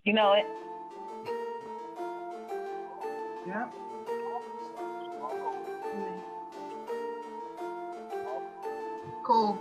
You know it. Yeah. Cool.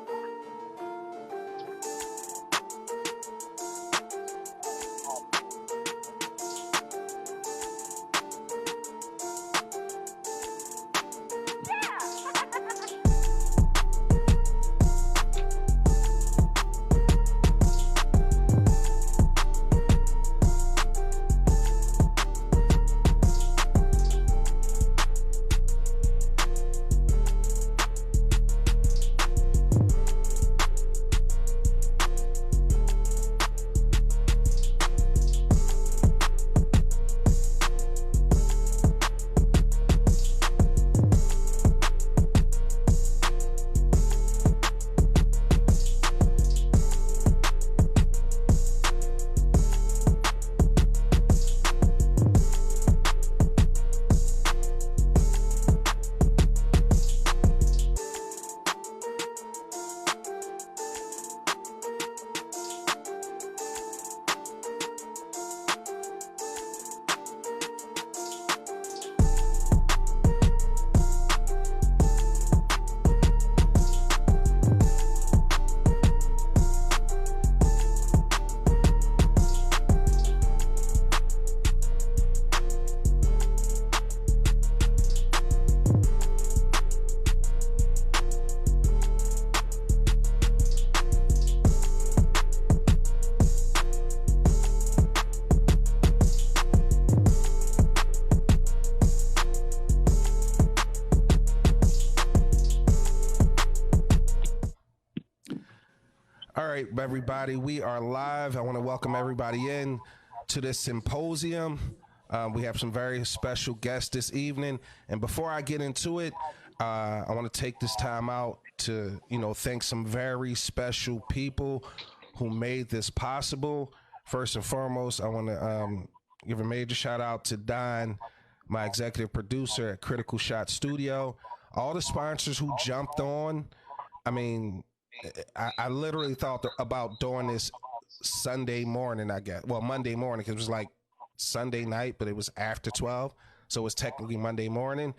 All right, everybody, we are live. I want to welcome everybody in to this symposium. We have some very special guests this evening. And before I get into it, I want to take this time out to, thank some very special people who made this possible. First and foremost, I want to give a major shout out to Don, my executive producer at Critical Shot Studio. All the sponsors who jumped on. I mean, I literally thought about doing this Sunday morning, I guess. Well, Monday morning, because it was like Sunday night, but it was after 12. So it was technically Monday morning.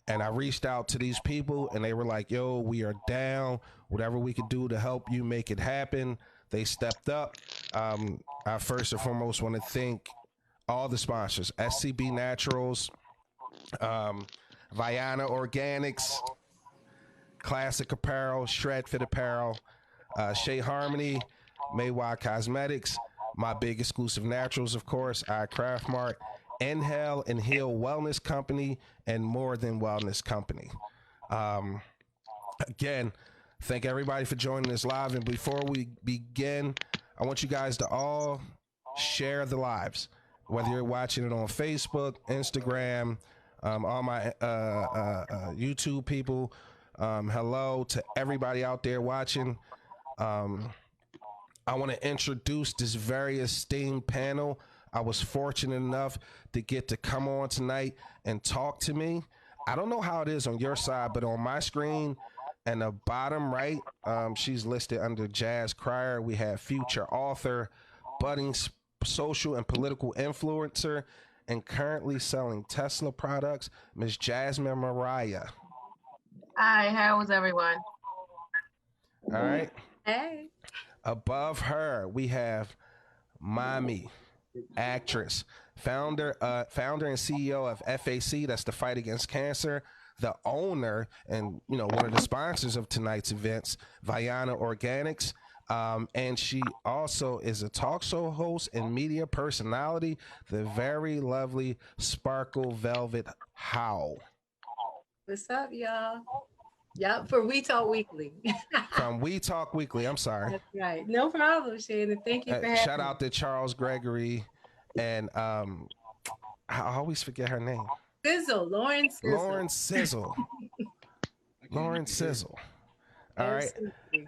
And I reached out to these people, and they were like, yo, we are down. Whatever we could do to help you make it happen. They stepped up. I first and foremost want to thank all the sponsors. SCB Naturals, Viana Organics, Classic Apparel, Shred Fit Apparel, Shea Harmony, Maywa Cosmetics, My Big Exclusive Naturals, of course, iCraft Mart, Inhale and Heal Wellness Company, and More Than Wellness Company. Again, thank everybody for joining us live. And before we begin, I want you guys to all share the lives, whether you're watching it on Facebook, Instagram, all my YouTube people. Hello to everybody out there watching. I want to introduce this very esteemed panel. I was fortunate enough to get to come on tonight and talk to me. I don't know how it is on your side, but on my screen and the bottom right, she's listed under Jazz Crier. We have future author, budding social and political influencer, and currently selling Tesla products, Ms. Jazmin Mariah. Hi, how is everyone? All right. Hey. Above her, we have Mommy, actress, founder and CEO of FAC, that's the Fight Against Cancer, the owner and one of the sponsors of tonight's events, Viana Organics, and she also is a talk show host and media personality, the very lovely Sparke Velvet-Howell. What's up, y'all? Yep, for We Talk Weekly. From We Talk Weekly, I'm sorry. That's right. No problem, Shannon. Thank you for having me. Shout out to Charles Gregory and I always forget her name. Sizzle, Lauren Sizzle. Lauren Sizzle. All right.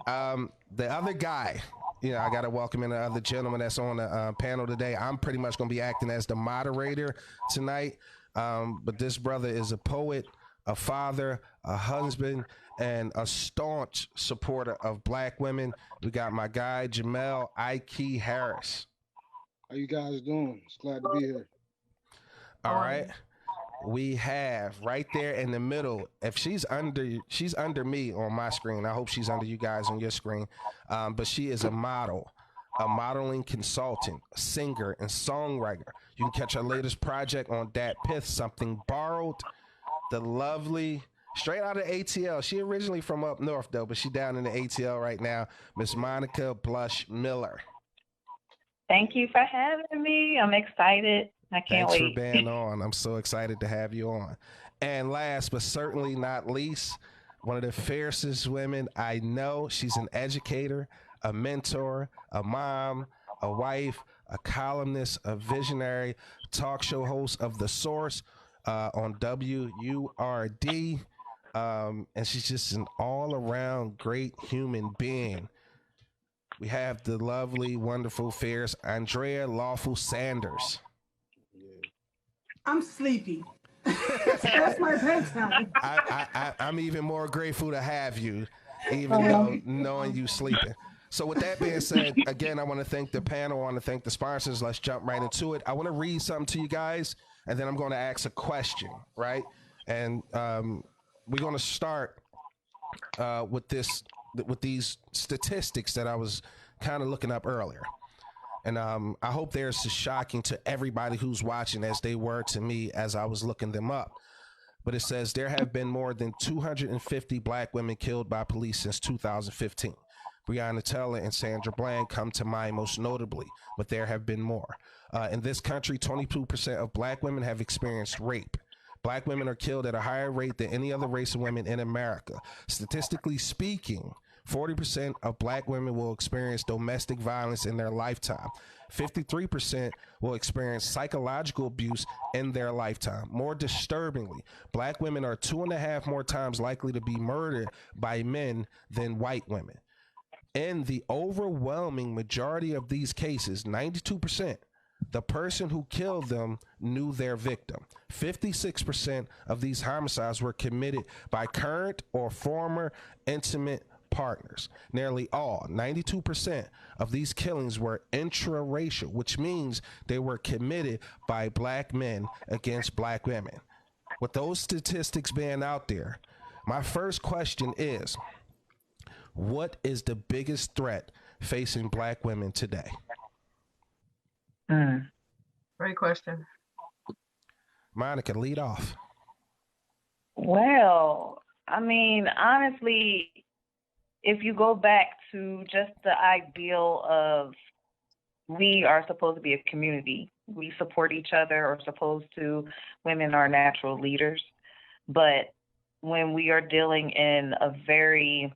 The other guy, I got to welcome in the other gentleman that's on the panel today. I'm pretty much going to be acting as the moderator tonight. But this brother is a poet, a father, a husband, and a staunch supporter of Black women. We got my guy, Jameel Harris. How you guys doing? It's glad to be here. All How are right. you? We have right there in the middle. If she's under me on my screen. I hope she's under you guys on your screen. But she is a model, a modeling consultant, a singer, and songwriter. You can catch her latest project on Dat Pith, Something Borrowed. The lovely, straight out of ATL. She originally from up north though, but she down in the ATL right now. Miss Monica Blush Miller. Thank you for having me. I'm excited. I can't Thanks for wait. being on. I'm so excited to have you on. And last but certainly not least, one of the fiercest women I know. She's an educator, a mentor, a mom, a wife, a columnist, a visionary, talk show host of The Source on WURD. And she's just an all around great human being. We have the lovely, wonderful, fierce Andrea Lawful-Sanders. Yeah. I'm sleepy. That's my bedtime. I'm even more grateful to have you, even though knowing you sleeping. So with that being said, again, I want to thank the panel. I want to thank the sponsors. Let's jump right into it. I want to read something to you guys, and then I'm going to ask a question, right? And we're going to start with these statistics that I was kind of looking up earlier. And I hope they're as shocking to everybody who's watching as they were to me as I was looking them up. But it says there have been more than 250 black women killed by police since 2015. Breonna Taylor and Sandra Bland come to mind most notably, but there have been more. In this country, 22% of black women have experienced rape. Black women are killed at a higher rate than any other race of women in America. Statistically speaking, 40% of black women will experience domestic violence in their lifetime. 53% will experience psychological abuse in their lifetime. More disturbingly, black women are 2.5 more times likely to be murdered by men than white women. In the overwhelming majority of these cases, 92%, the person who killed them knew their victim. 56% of these homicides were committed by current or former intimate partners. Nearly all, 92% of these killings were intraracial, which means they were committed by black men against black women. With those statistics being out there, my first question is, what is the biggest threat facing black women today? Great question. Monica, lead off. Well, I mean, honestly, if you go back to just the ideal of we are supposed to be a community, we support each other, or supposed to, women are natural leaders. But when we are dealing in a very,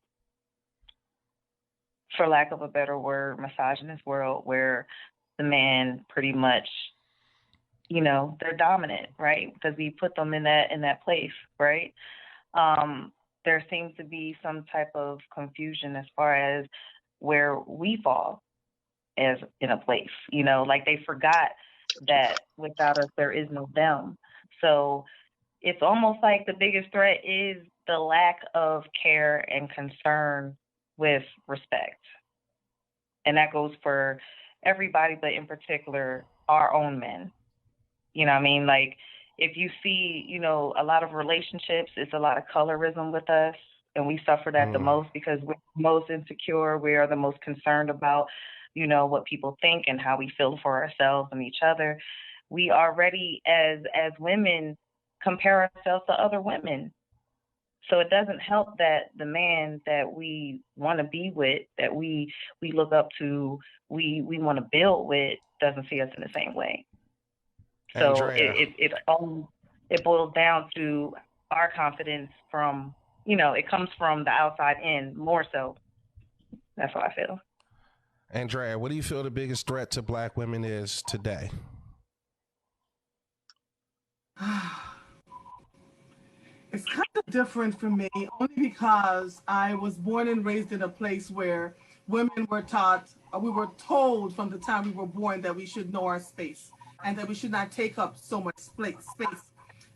for lack of a better word, misogynist world where the man pretty much, you know, they're dominant, right? Because we put them in that place, right? There seems to be some type of confusion as far as where we fall as in a place, you know, like they forgot that without us there is no them. So it's almost like the biggest threat is the lack of care and concern with respect. And that goes for everybody, but in particular, our own men. You know what I mean? Like, if you see, you know, a lot of relationships, it's a lot of colorism with us, and we suffer that the most because we're most insecure. We are the most concerned about, you know, what people think and how we feel for ourselves and each other. We already, as women, compare ourselves to other women. So it doesn't help that the man that we want to be with, that we look up to, we want to build with, doesn't see us in the same way. So Andrea. it boils down to our confidence from, you know, it comes from the outside in more so. That's how I feel. Andrea, what do you feel the biggest threat to black women is today? It's kind of different for me, only because I was born and raised in a place where women were taught, we were told from the time we were born that we should know our space and that we should not take up so much space.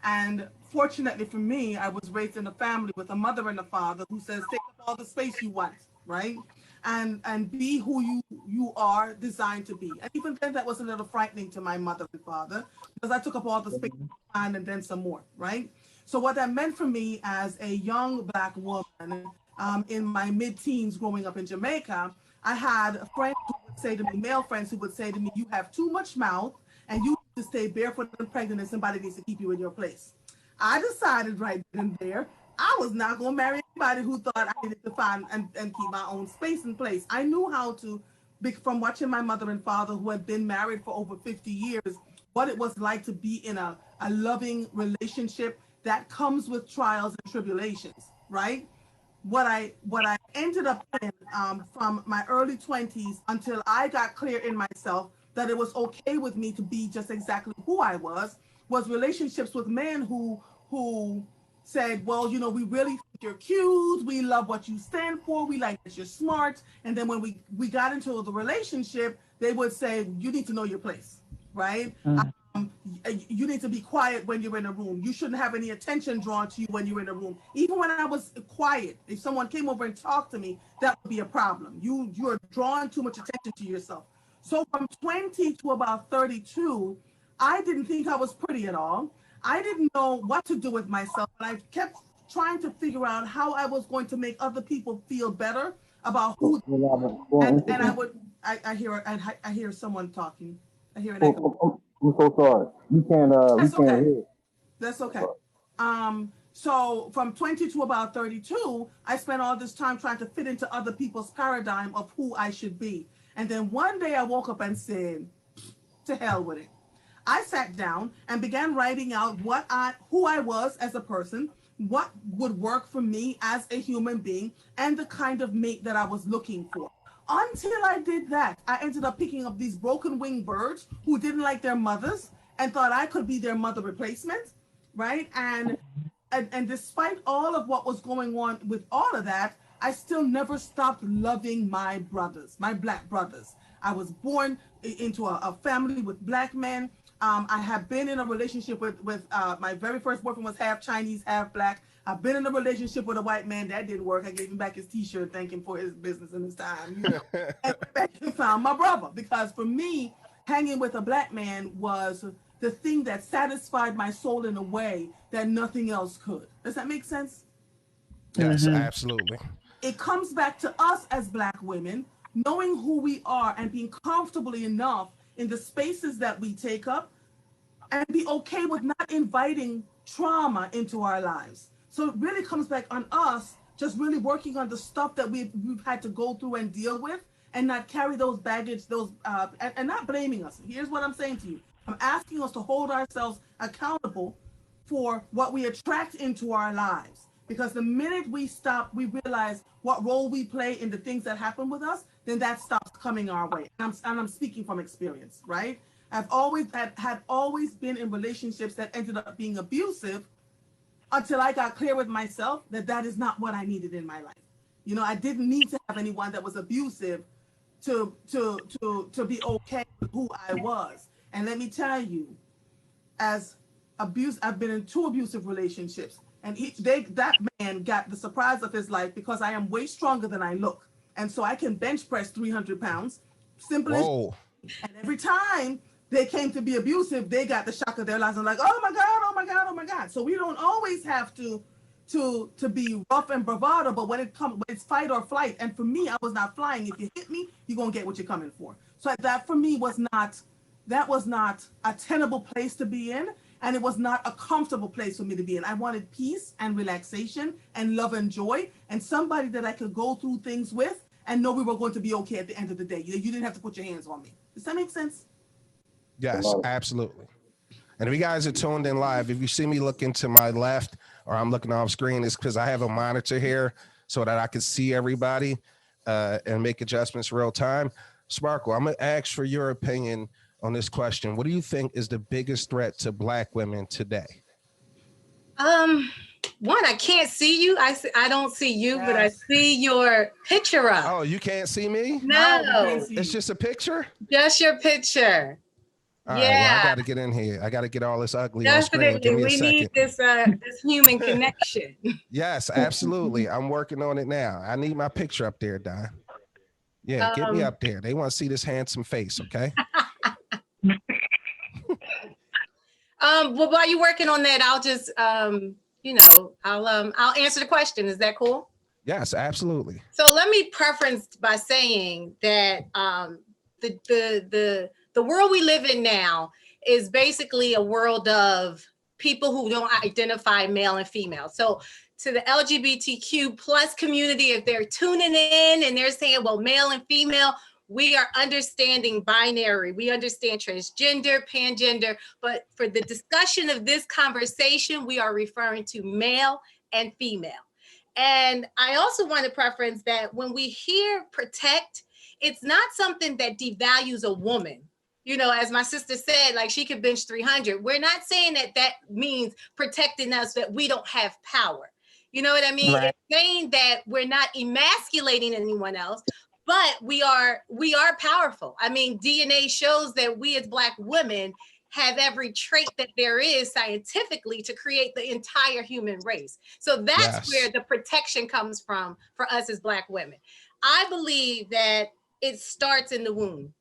And fortunately for me, I was raised in a family with a mother and a father who says, take up all the space you want, right? and be who you are designed to be. And even then, that was a little frightening to my mother and father because I took up all the space and then some more, right? So what that meant for me as a young Black woman in my mid-teens growing up in Jamaica, I had friends who would say to me, male friends who would say to me, you have too much mouth and you need to stay barefoot and pregnant and somebody needs to keep you in your place. I decided right then and there, I was not going to marry anybody who thought I needed to find and keep my own space and place. I knew how to, from watching my mother and father who had been married for over 50 years, what it was like to be in a loving relationship that comes with trials and tribulations, right? What I ended up in from my early 20s until I got clear in myself that it was okay with me to be just exactly who I was relationships with men who said, well, you know, we really think you're cute, we love what you stand for, we like that you're smart. And then when we got into the relationship, they would say, you need to know your place, right? You need to be quiet when you're in a room. You shouldn't have any attention drawn to you when you're in a room. Even when I was quiet, if someone came over and talked to me, that would be a problem. You're drawing too much attention to yourself. So from 20 to about 32, I didn't think I was pretty at all. I didn't know what to do with myself. And I kept trying to figure out how I was going to make other people feel better about who. And I hear someone talking. I hear an echo. I'm so sorry. You can't. That's we can't okay. hear. That's okay. So from 20 to about 32, I spent all this time trying to fit into other people's paradigm of who I should be. And then one day I woke up and said, to hell with it. I sat down and began writing out who I was as a person, what would work for me as a human being, and the kind of mate that I was looking for. Until I did that, I ended up picking up these broken-winged birds who didn't like their mothers and thought I could be their mother replacement, right? And despite all of what was going on with all of that, I still never stopped loving my brothers, my Black brothers. I was born into a family with Black men. I have been in a relationship with my very first boyfriend was half Chinese, half Black. I've been in a relationship with a white man. That didn't work. I gave him back his t-shirt, thanking him for his business and his time. You know? And found my brother, because for me, hanging with a Black man was the thing that satisfied my soul in a way that nothing else could. Does that make sense? Yes, absolutely. It comes back to us as Black women, knowing who we are and being comfortable enough in the spaces that we take up, and be okay with not inviting trauma into our lives. So it really comes back on us, just really working on the stuff that we've had to go through and deal with, and not carry those baggage, and not blaming us. Here's what I'm saying to you. I'm asking us to hold ourselves accountable for what we attract into our lives. Because the minute we stop, we realize what role we play in the things that happen with us, then that stops coming our way. And I'm speaking from experience, right? I've always always been in relationships that ended up being abusive until I got clear with myself that that is not what I needed in my life. You know, I didn't need to have anyone that was abusive to be okay with who I was. And let me tell you, I've been in 2 abusive relationships, and that man got the surprise of his life because I am way stronger than I look. And so I can bench press 300 pounds. Simple as. And every time they came to be abusive, they got the shock of their lives and like, oh my God, oh my God, oh my God. So we don't always have to be rough and bravado, but when it's fight or flight. And for me, I was not flying. If you hit me, you're gonna get what you're coming for. So that for me was not a tenable place to be in. And it was not a comfortable place for me to be in. I wanted peace and relaxation and love and joy, and somebody that I could go through things with and know we were going to be okay at the end of the day. You didn't have to put your hands on me. Does that make sense? Yes, absolutely. And if you guys are tuned in live, if you see me looking to my left or I'm looking off screen, it's because I have a monitor here so that I can see everybody and make adjustments real time. Sparkle, I'm going to ask for your opinion on this question. What do you think is the biggest threat to Black women today? One, I can't see you. I don't see you, Yes. but I see your picture up. Oh, you can't see me? No, It's just a picture? just your picture. All right, well, I got to get in here. I got to get all this ugly on screen. Give me a We second. need this human connection. Yes, absolutely. I'm working on it now. I need my picture up there, Don. Yeah, get me up there. They want to see this handsome face, okay? Well, while you're working on that, I'll just, I'll answer the question. Is that cool? Yes, absolutely. So let me preference by saying that the world we live in now is basically a world of people who don't identify male and female. So to the LGBTQ plus community, if they're tuning in and they're saying, well, male and female, we are understanding binary, we understand transgender, pangender, but for the discussion of this conversation, we are referring to male and female. And I also want to preference that when we hear protect, it's not something that devalues a woman. You know, as my sister said, like she could bench 300. We're not saying that that means protecting us, that we don't have power. You know what I mean? Right. It's saying that we're not emasculating anyone else, but we are powerful. I mean, DNA shows that we as Black women have every trait that there is scientifically to create the entire human race. So that's where the protection comes from for us as Black women. I believe that it starts in the womb.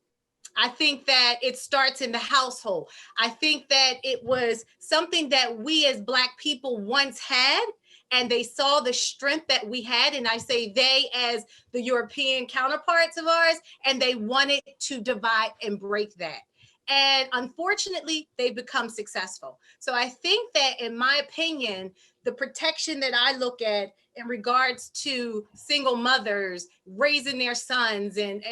I think that it starts in the household. I think that it was something that we as Black people once had, and they saw the strength that we had. And I say they as the European counterparts of ours, and they wanted to divide and break that. And unfortunately, they've become successful. So I think that, in my opinion, the protection that I look at in regards to single mothers raising their sons and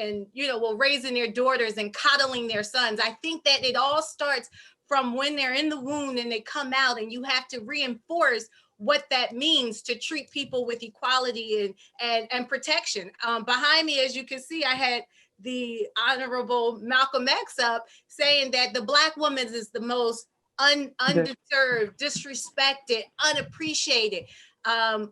raising their daughters and coddling their sons, I think that it all starts from when they're in the womb and they come out, and you have to reinforce what that means to treat people with equality and protection. Behind me, as you can see, I had the Honorable Malcolm X up saying that the Black woman is the most undeserved, disrespected, unappreciated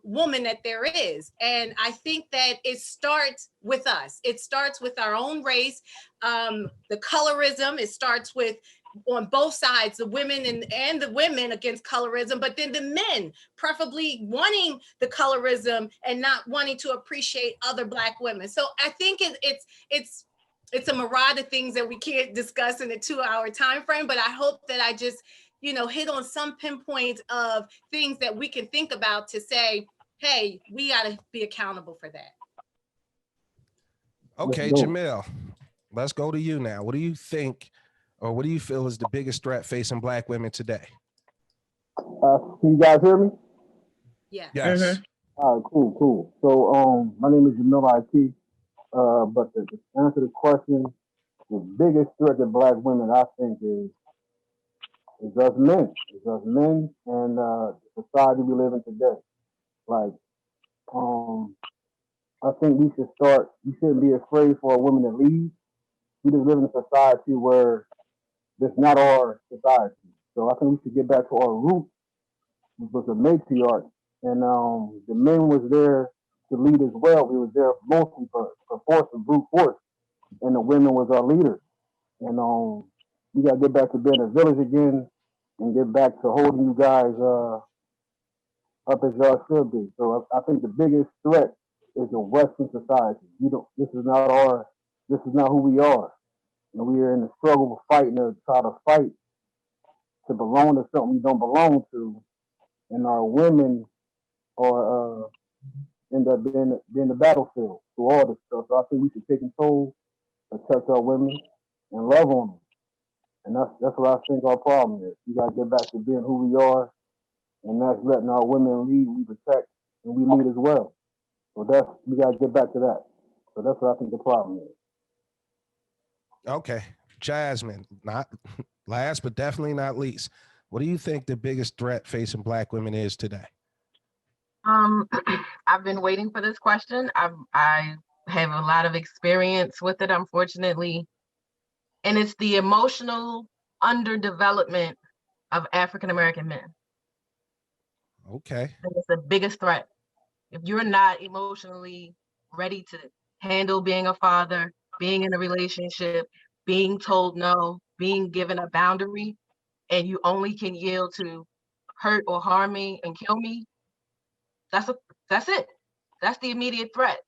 woman that there is. And I think that it starts with us. It starts with our own race. The colorism, it starts with, on both sides, the women and the women against colorism, but then the men preferably wanting the colorism and not wanting to appreciate other Black women. So I think it's a myriad of things that we can't discuss in a 2-hour time frame, but I hope that I just, hit on some pinpoints of things that we can think about to say, hey, we got to be accountable for that. Okay, Jameel, let's go to you now. What do you think, or what do you feel is the biggest threat facing Black women today? Can you guys hear me? Yeah. Yes. Mhm. All right, cool. So, my name is Jameel Harris. But to answer the question, the biggest threat to Black women, I think, is us men. It's us men and the society we live in today. Like, I think we shouldn't be afraid for a woman to lead. We just live in a society where that's not our society. So I think we should get back to our roots, which was a matriarch. And the men was there to lead as well. We was there mostly for force and brute force. And the women was our leaders. And we got to get back to being a village again and get back to holding you guys up as y'all should be. So I think the biggest threat is the Western society. This is not who we are. And we are in the struggle of fighting to try to fight to belong to something we don't belong to. And our women are end up being the battlefield through all this stuff. So I think we should take control, protect our women, and love on them. And that's what I think our problem is. We gotta get back to being who we are, and that's letting our women lead, we protect, and we lead as well. So we gotta get back to that. So that's what I think the problem is. Okay, Jazmin, not last but definitely not least, what do you think the biggest threat facing Black women is today? I've been waiting for this question. I have a lot of experience with it, unfortunately. And it's the emotional underdevelopment of African American men. Okay. And it's the biggest threat. If you're not emotionally ready to handle being a father, being in a relationship, being told no, being given a boundary, and you only can yield to hurt or harm me and kill me, that's it. That's the immediate threat.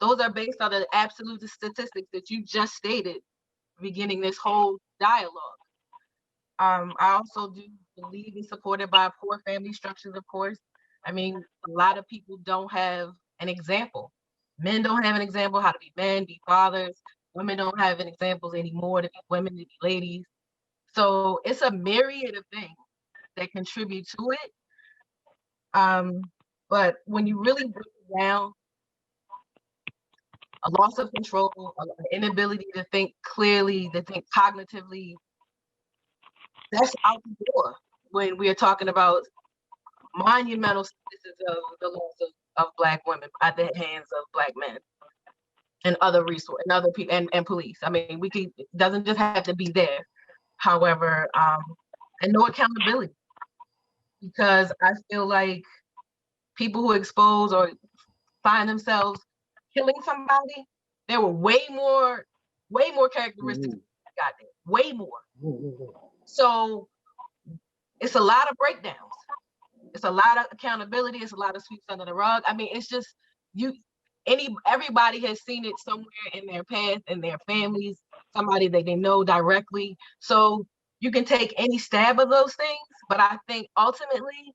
Those are based on the absolute statistics that you just stated, beginning this whole dialogue. I also do believe in supported by poor family structures, of course. I mean, a lot of people don't have an example. Men don't have an example how to be men, be fathers. Women don't have an examples anymore to be women, to be ladies. So it's a myriad of things that contribute to it. But when you really break it down, a loss of control, an inability to think clearly, to think cognitively, that's out the door when we are talking about monumental instances of the loss of Black women at the hands of Black men and other resources and other people and police. I mean, it doesn't just have to be there. However, and no accountability, because I feel like people who expose or find themselves killing somebody, there were way more characteristics that got there, way more. So it's a lot of breakdowns. It's a lot of accountability. It's a lot of sweeps under the rug. I mean, it's just everybody has seen it somewhere in their past, in their families, somebody that they know directly. So you can take any stab of those things, but I think ultimately,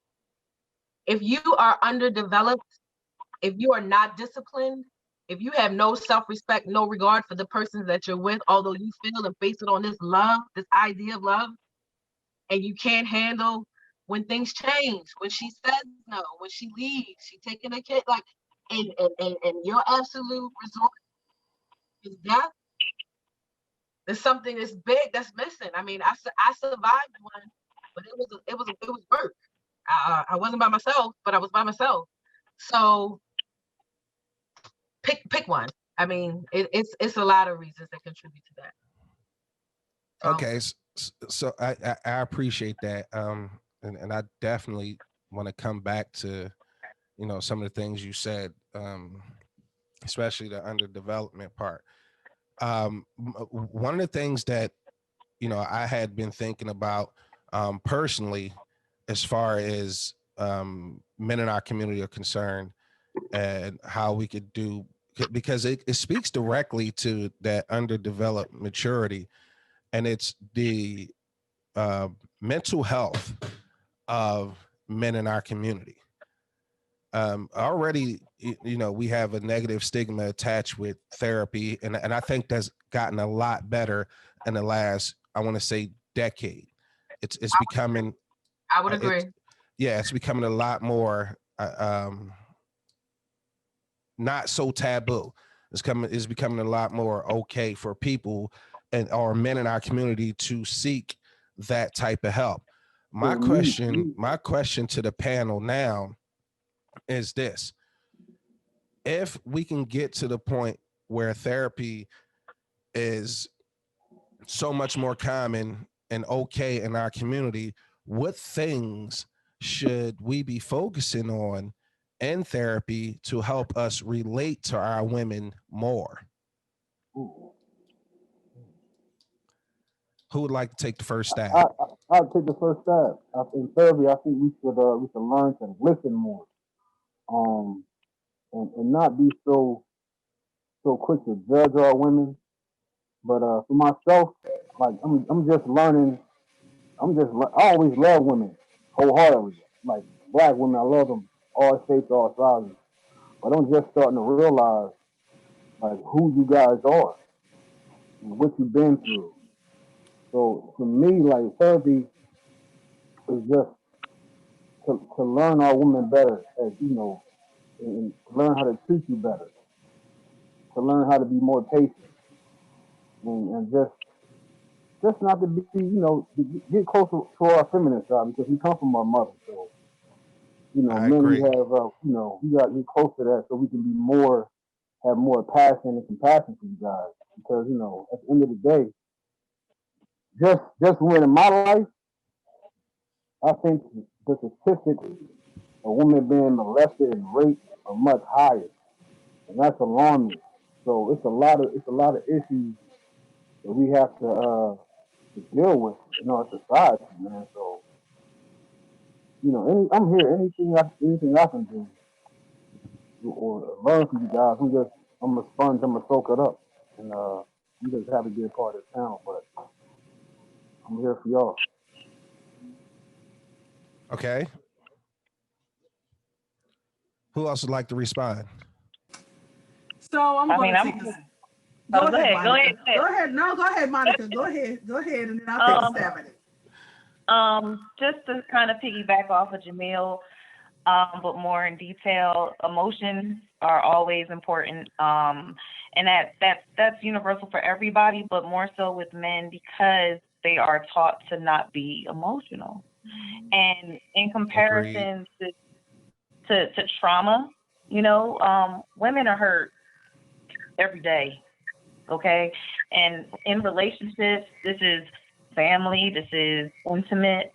if you are underdeveloped, if you are not disciplined, if you have no self-respect, no regard for the persons that you're with, although you feel and base it on this love, this idea of love, and you can't handle when things change, when she says no, when she leaves, she taking a kid, like, and your absolute resort is death. There's something that's big that's missing. I mean, I survived one, but it was work. I wasn't by myself, but I was by myself. So pick one. I mean, it's a lot of reasons that contribute to that. Okay, so I appreciate that, and I definitely want to come back to, you know, some of the things you said, especially the underdevelopment part. One of the things that, you know, I had been thinking about personally, as far as men in our community are concerned, and how we could do, because it speaks directly to that underdeveloped maturity, and it's the mental health of men in our community. Already, you know, we have a negative stigma attached with therapy, and I think that's gotten a lot better in the last, I want to say, decade. It's becoming. I would agree. It's becoming a lot more not so taboo. It's becoming a lot more okay for people or men in our community to seek that type of help. My question to the panel now is this: if we can get to the point where therapy is so much more common and okay in our community, what things should we be focusing on in therapy to help us relate to our women more? Who would like to take the first stab? I'll take the first stab. In therapy, I think we should learn to listen more, and not be so quick to judge our women. But for myself, like I'm just learning. I always love women wholeheartedly. Like Black women, I love them all shapes, all sizes. But I'm just starting to realize like who you guys are and what you've been through. So to me, like therapy is just to learn our women better, as you know, and to learn how to treat you better, to learn how to be more patient, and just not to be, you know, get closer to our feminine side because we come from our mother. So, you know, men, we have, you know, we got to get close to that so we can be have more passion and compassion for you guys. Because, you know, at the end of the day, just when in my life, I think the statistics of women being molested and raped are much higher, and that's alarming. So it's a lot of issues that we have to deal with in our society, man. So, you know, I'm here. Anything I can do or learn from you guys, I'm a sponge. I'm gonna soak it up, and you just have to be a part of the panel. But I'm here for y'all. Okay. Who else would like to respond? So I'm going to take this. Go ahead, Monica. Go ahead. No, go ahead, Monica. Go ahead, and then I'll take a stab at it. Just to kind of piggyback off of Jameel, but more in detail, emotions are always important, and that's universal for everybody, but more so with men because they are taught to not be emotional. And in comparison to trauma, women are hurt every day, okay? And in relationships, this is family, this is intimate,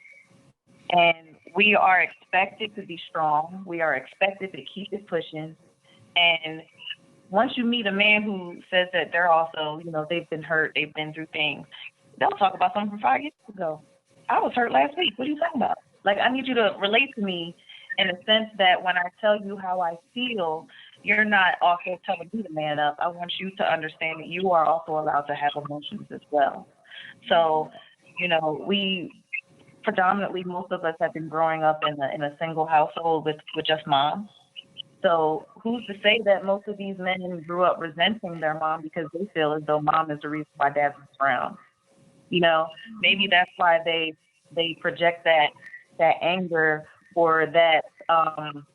and we are expected to be strong. We are expected to keep it pushing. And once you meet a man who says that they're also, they've been hurt, they've been through things, they'll talk about something from 5 years ago. I was hurt last week. What are you talking about? Like, I need you to relate to me in the sense that when I tell you how I feel, you're not also telling me to man up. I want you to understand that you are also allowed to have emotions as well. So, we predominantly, most of us have been growing up in a single household with just mom. So who's to say that most of these men grew up resenting their mom because they feel as though mom is the reason why dad's around? Maybe that's why they project that anger or that that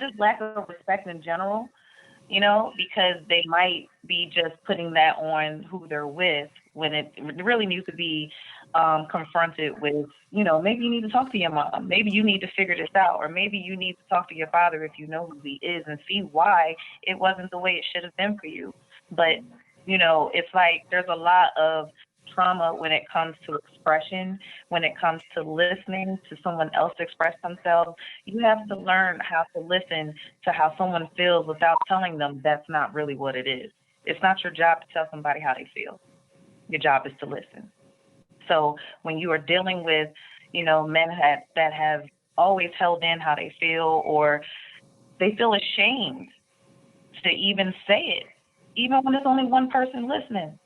just lack of respect in general, because they might be just putting that on who they're with when it really needs to be confronted with, maybe you need to talk to your mom. Maybe you need to figure this out. Or maybe you need to talk to your father if you know who he is and see why it wasn't the way it should have been for you. But, it's like there's a lot of trauma when it comes to expression, when it comes to listening to someone else express themselves. You have to learn how to listen to how someone feels without telling them that's not really what it is. It's not your job to tell somebody how they feel. Your job is to listen. So when you are dealing with, men that have always held in how they feel, or they feel ashamed to even say it, even when there's only one person listening,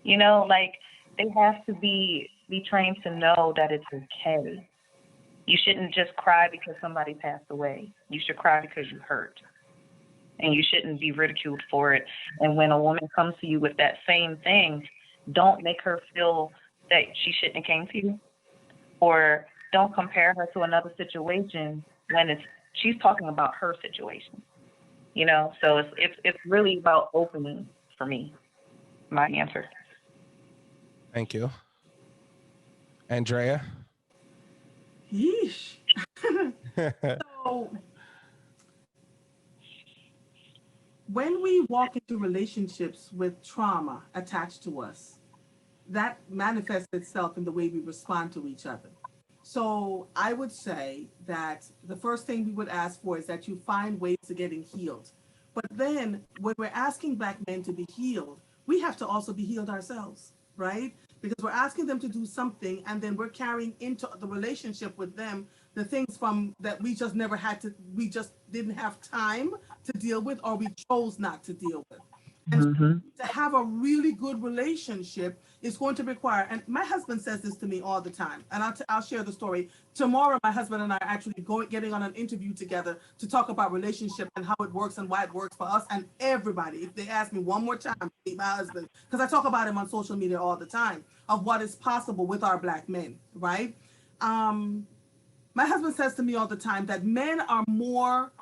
they have to be trained to know that it's okay. You shouldn't just cry because somebody passed away. You should cry because you hurt. And you shouldn't be ridiculed for it. And when a woman comes to you with that same thing, don't make her feel that she shouldn't have came to you, or don't compare her to another situation when she's talking about her situation. So it's really about opening for me. My answer. Thank you, Andrea. Yeesh. So when we walk into relationships with trauma attached to us, that manifests itself in the way we respond to each other. So I would say that the first thing we would ask for is that you find ways to getting healed. But then when we're asking Black men to be healed, we have to also be healed ourselves, right? Because we're asking them to do something, and then we're carrying into the relationship with them the things from that we just never had to, we just didn't have time to deal with, or we chose not to deal with. And to have a really good relationship is going to require, and my husband says this to me all the time, and I'll share the story. Tomorrow, my husband and I are actually getting on an interview together to talk about relationship and how it works and why it works for us and everybody. If they ask me one more time, my husband, because I talk about him on social media all the time, of what is possible with our Black men, right? My husband says to me all the time that men are more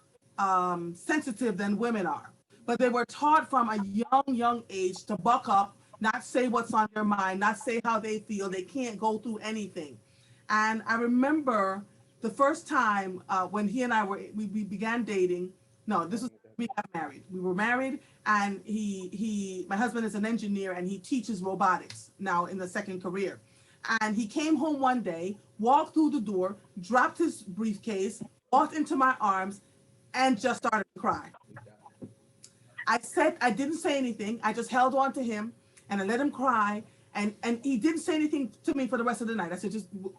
sensitive than women are. But they were taught from a young age to buck up, not say what's on their mind, not say how they feel. They can't go through anything. And I remember the first time when he and I we began dating. No, this was, we got married. We were married, and my husband is an engineer, and he teaches robotics now in the second career. And he came home one day, walked through the door, dropped his briefcase, walked into my arms, and just started to cry. I didn't say anything. I just held on to him and I let him cry. And he didn't say anything to me for the rest of the night. I said,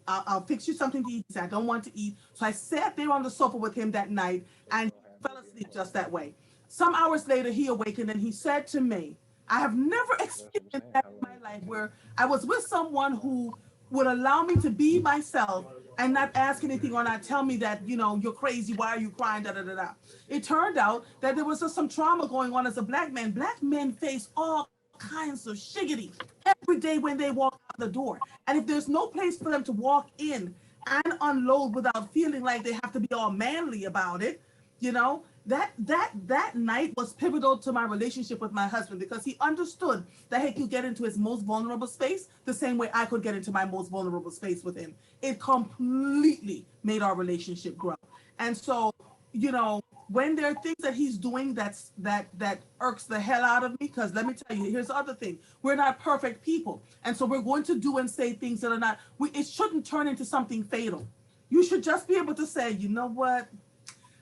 I'll fix you something to eat. He said, I don't want to eat. So I sat there on the sofa with him that night and he fell asleep just that way. Some hours later, he awakened and he said to me, I have never experienced that in my life where I was with someone who would allow me to be myself and not ask anything or not tell me that, you know, you're crazy, why are you crying, da da da da. It turned out that there was just some trauma going on as a black man. Black men face all kinds of shiggity every day when they walk out the door. And if there's no place for them to walk in and unload without feeling like they have to be all manly about it, you know, that night was pivotal to my relationship with my husband, because he understood that he could get into his most vulnerable space the same way I could get into my most vulnerable space with him. It completely made our relationship grow. And so, you know, when there are things that he's doing that irks the hell out of me, because let me tell you, here's the other thing: we're not perfect people, and so we're going to do and say things that are not. It shouldn't turn into something fatal. You should just be able to say, you know what?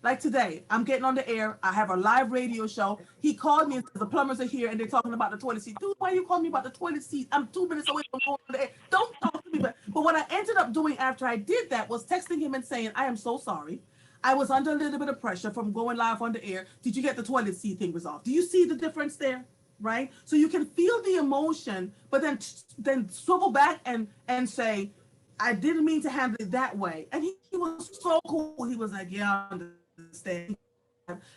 Like today, I'm getting on the air. I have a live radio show. He called me and says the plumbers are here and they're talking about the toilet seat. Dude, why are you calling me about the toilet seat? I'm 2 minutes away from going on the air. Don't talk to me. But what I ended up doing after I did that was texting him and saying, I am so sorry. I was under a little bit of pressure from going live on the air. Did you get the toilet seat thing resolved? Do you see the difference there? Right? So you can feel the emotion, but then swivel back and say, I didn't mean to handle it that way. And he was so cool. He was like, yeah, I understand.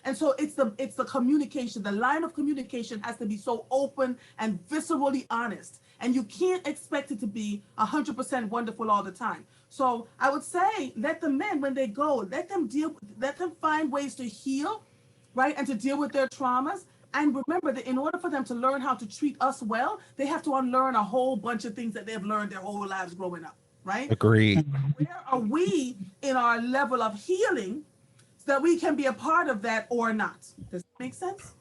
And so it's the communication. The line of communication has to be so open and viscerally honest. And you can't expect it to be 100% wonderful all the time. So I would say, let the men, when they go, let them find ways to heal, right? And to deal with their traumas. And remember that in order for them to learn how to treat us well, they have to unlearn a whole bunch of things that they've learned their whole lives growing up, right? Agreed. Where are we in our level of healing so that we can be a part of that or not? Does that make sense?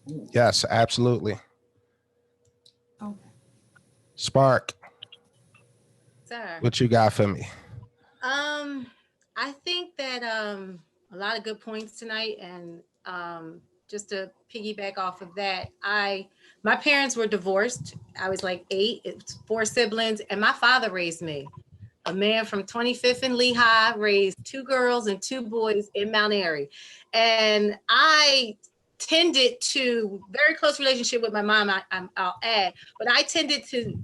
Yes, absolutely. Okay. Spark, Sir. what you got for me? I think that a lot of good points tonight, and just to piggyback off of that, my parents were divorced. I was like 8. It's 4 siblings, and my father raised me. A man from 25th and Lehigh, raised 2 girls and 2 boys in Mount Airy. And I tended to, very close relationship with my mom, I'll add, but I tended to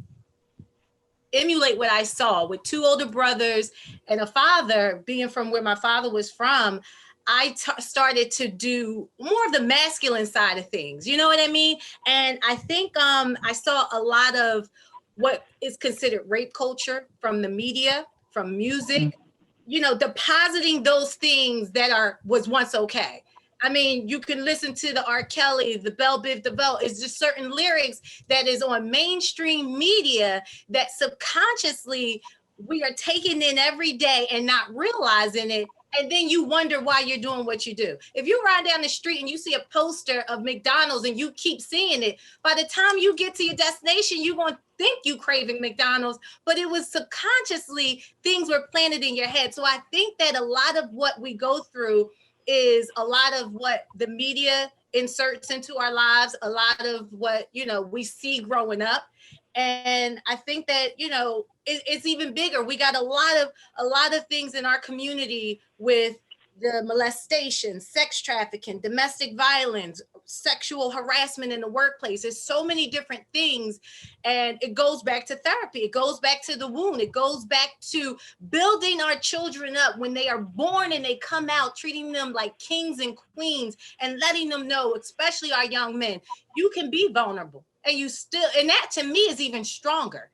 emulate what I saw with 2 older brothers and a father. Being from where my father was from, I started to do more of the masculine side of things. You know what I mean? And I think I saw a lot of what is considered rape culture from the media, from music, you know, depositing those things that was once okay. I mean, you can listen to the R. Kelly, the Belle Biv DeVoe. It's just certain lyrics that is on mainstream media that subconsciously we are taking in every day and not realizing it. And then you wonder why you're doing what you do. If you ride down the street and you see a poster of McDonald's and you keep seeing it, by the time you get to your destination, you're going to think you craving McDonald's, but it was subconsciously things were planted in your head. So I think that a lot of what we go through is a lot of what the media inserts into our lives, a lot of what, you know, we see growing up. And I think that, you know, it's even bigger. We got a lot of things in our community with the molestation, sex trafficking, domestic violence, sexual harassment in the workplace. There's so many different things. And it goes back to therapy. It goes back to the wound. It goes back to building our children up when they are born and they come out, treating them like kings and queens and letting them know, especially our young men, you can be vulnerable. And that to me is even stronger.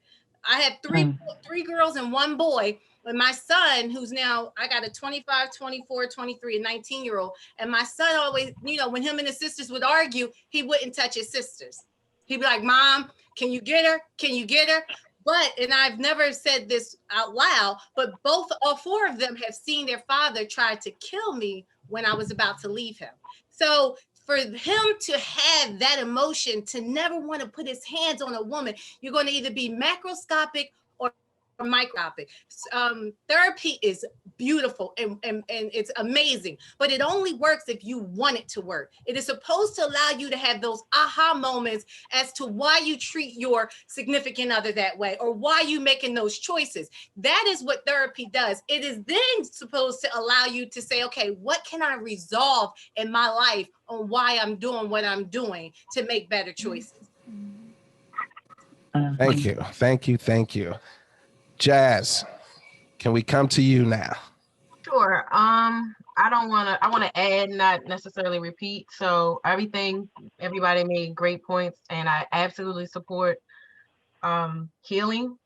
I have three girls and 1 boy. And my son, who's now, I got a 25, 24, 23, and 19-year-old. And my son always, you know, when him and his sisters would argue, he wouldn't touch his sisters. He'd be like, Mom, can you get her? Can you get her? But, and I've never said this out loud, but all 4 of them have seen their father try to kill me when I was about to leave him. So for him to have that emotion, to never want to put his hands on a woman, you're going to either be macroscopic or microscopic. Therapy is beautiful and it's amazing, but it only works if you want it to work. It is supposed to allow you to have those aha moments as to why you treat your significant other that way or why you making those choices. That is what therapy does. It is then supposed to allow you to say, okay, what can I resolve in my life on why I'm doing what I'm doing to make better choices. Thank you. Thank you. Thank you. Jazz, can we come to you now? Sure. I want to add, not necessarily repeat. So everybody made great points, and I absolutely support healing.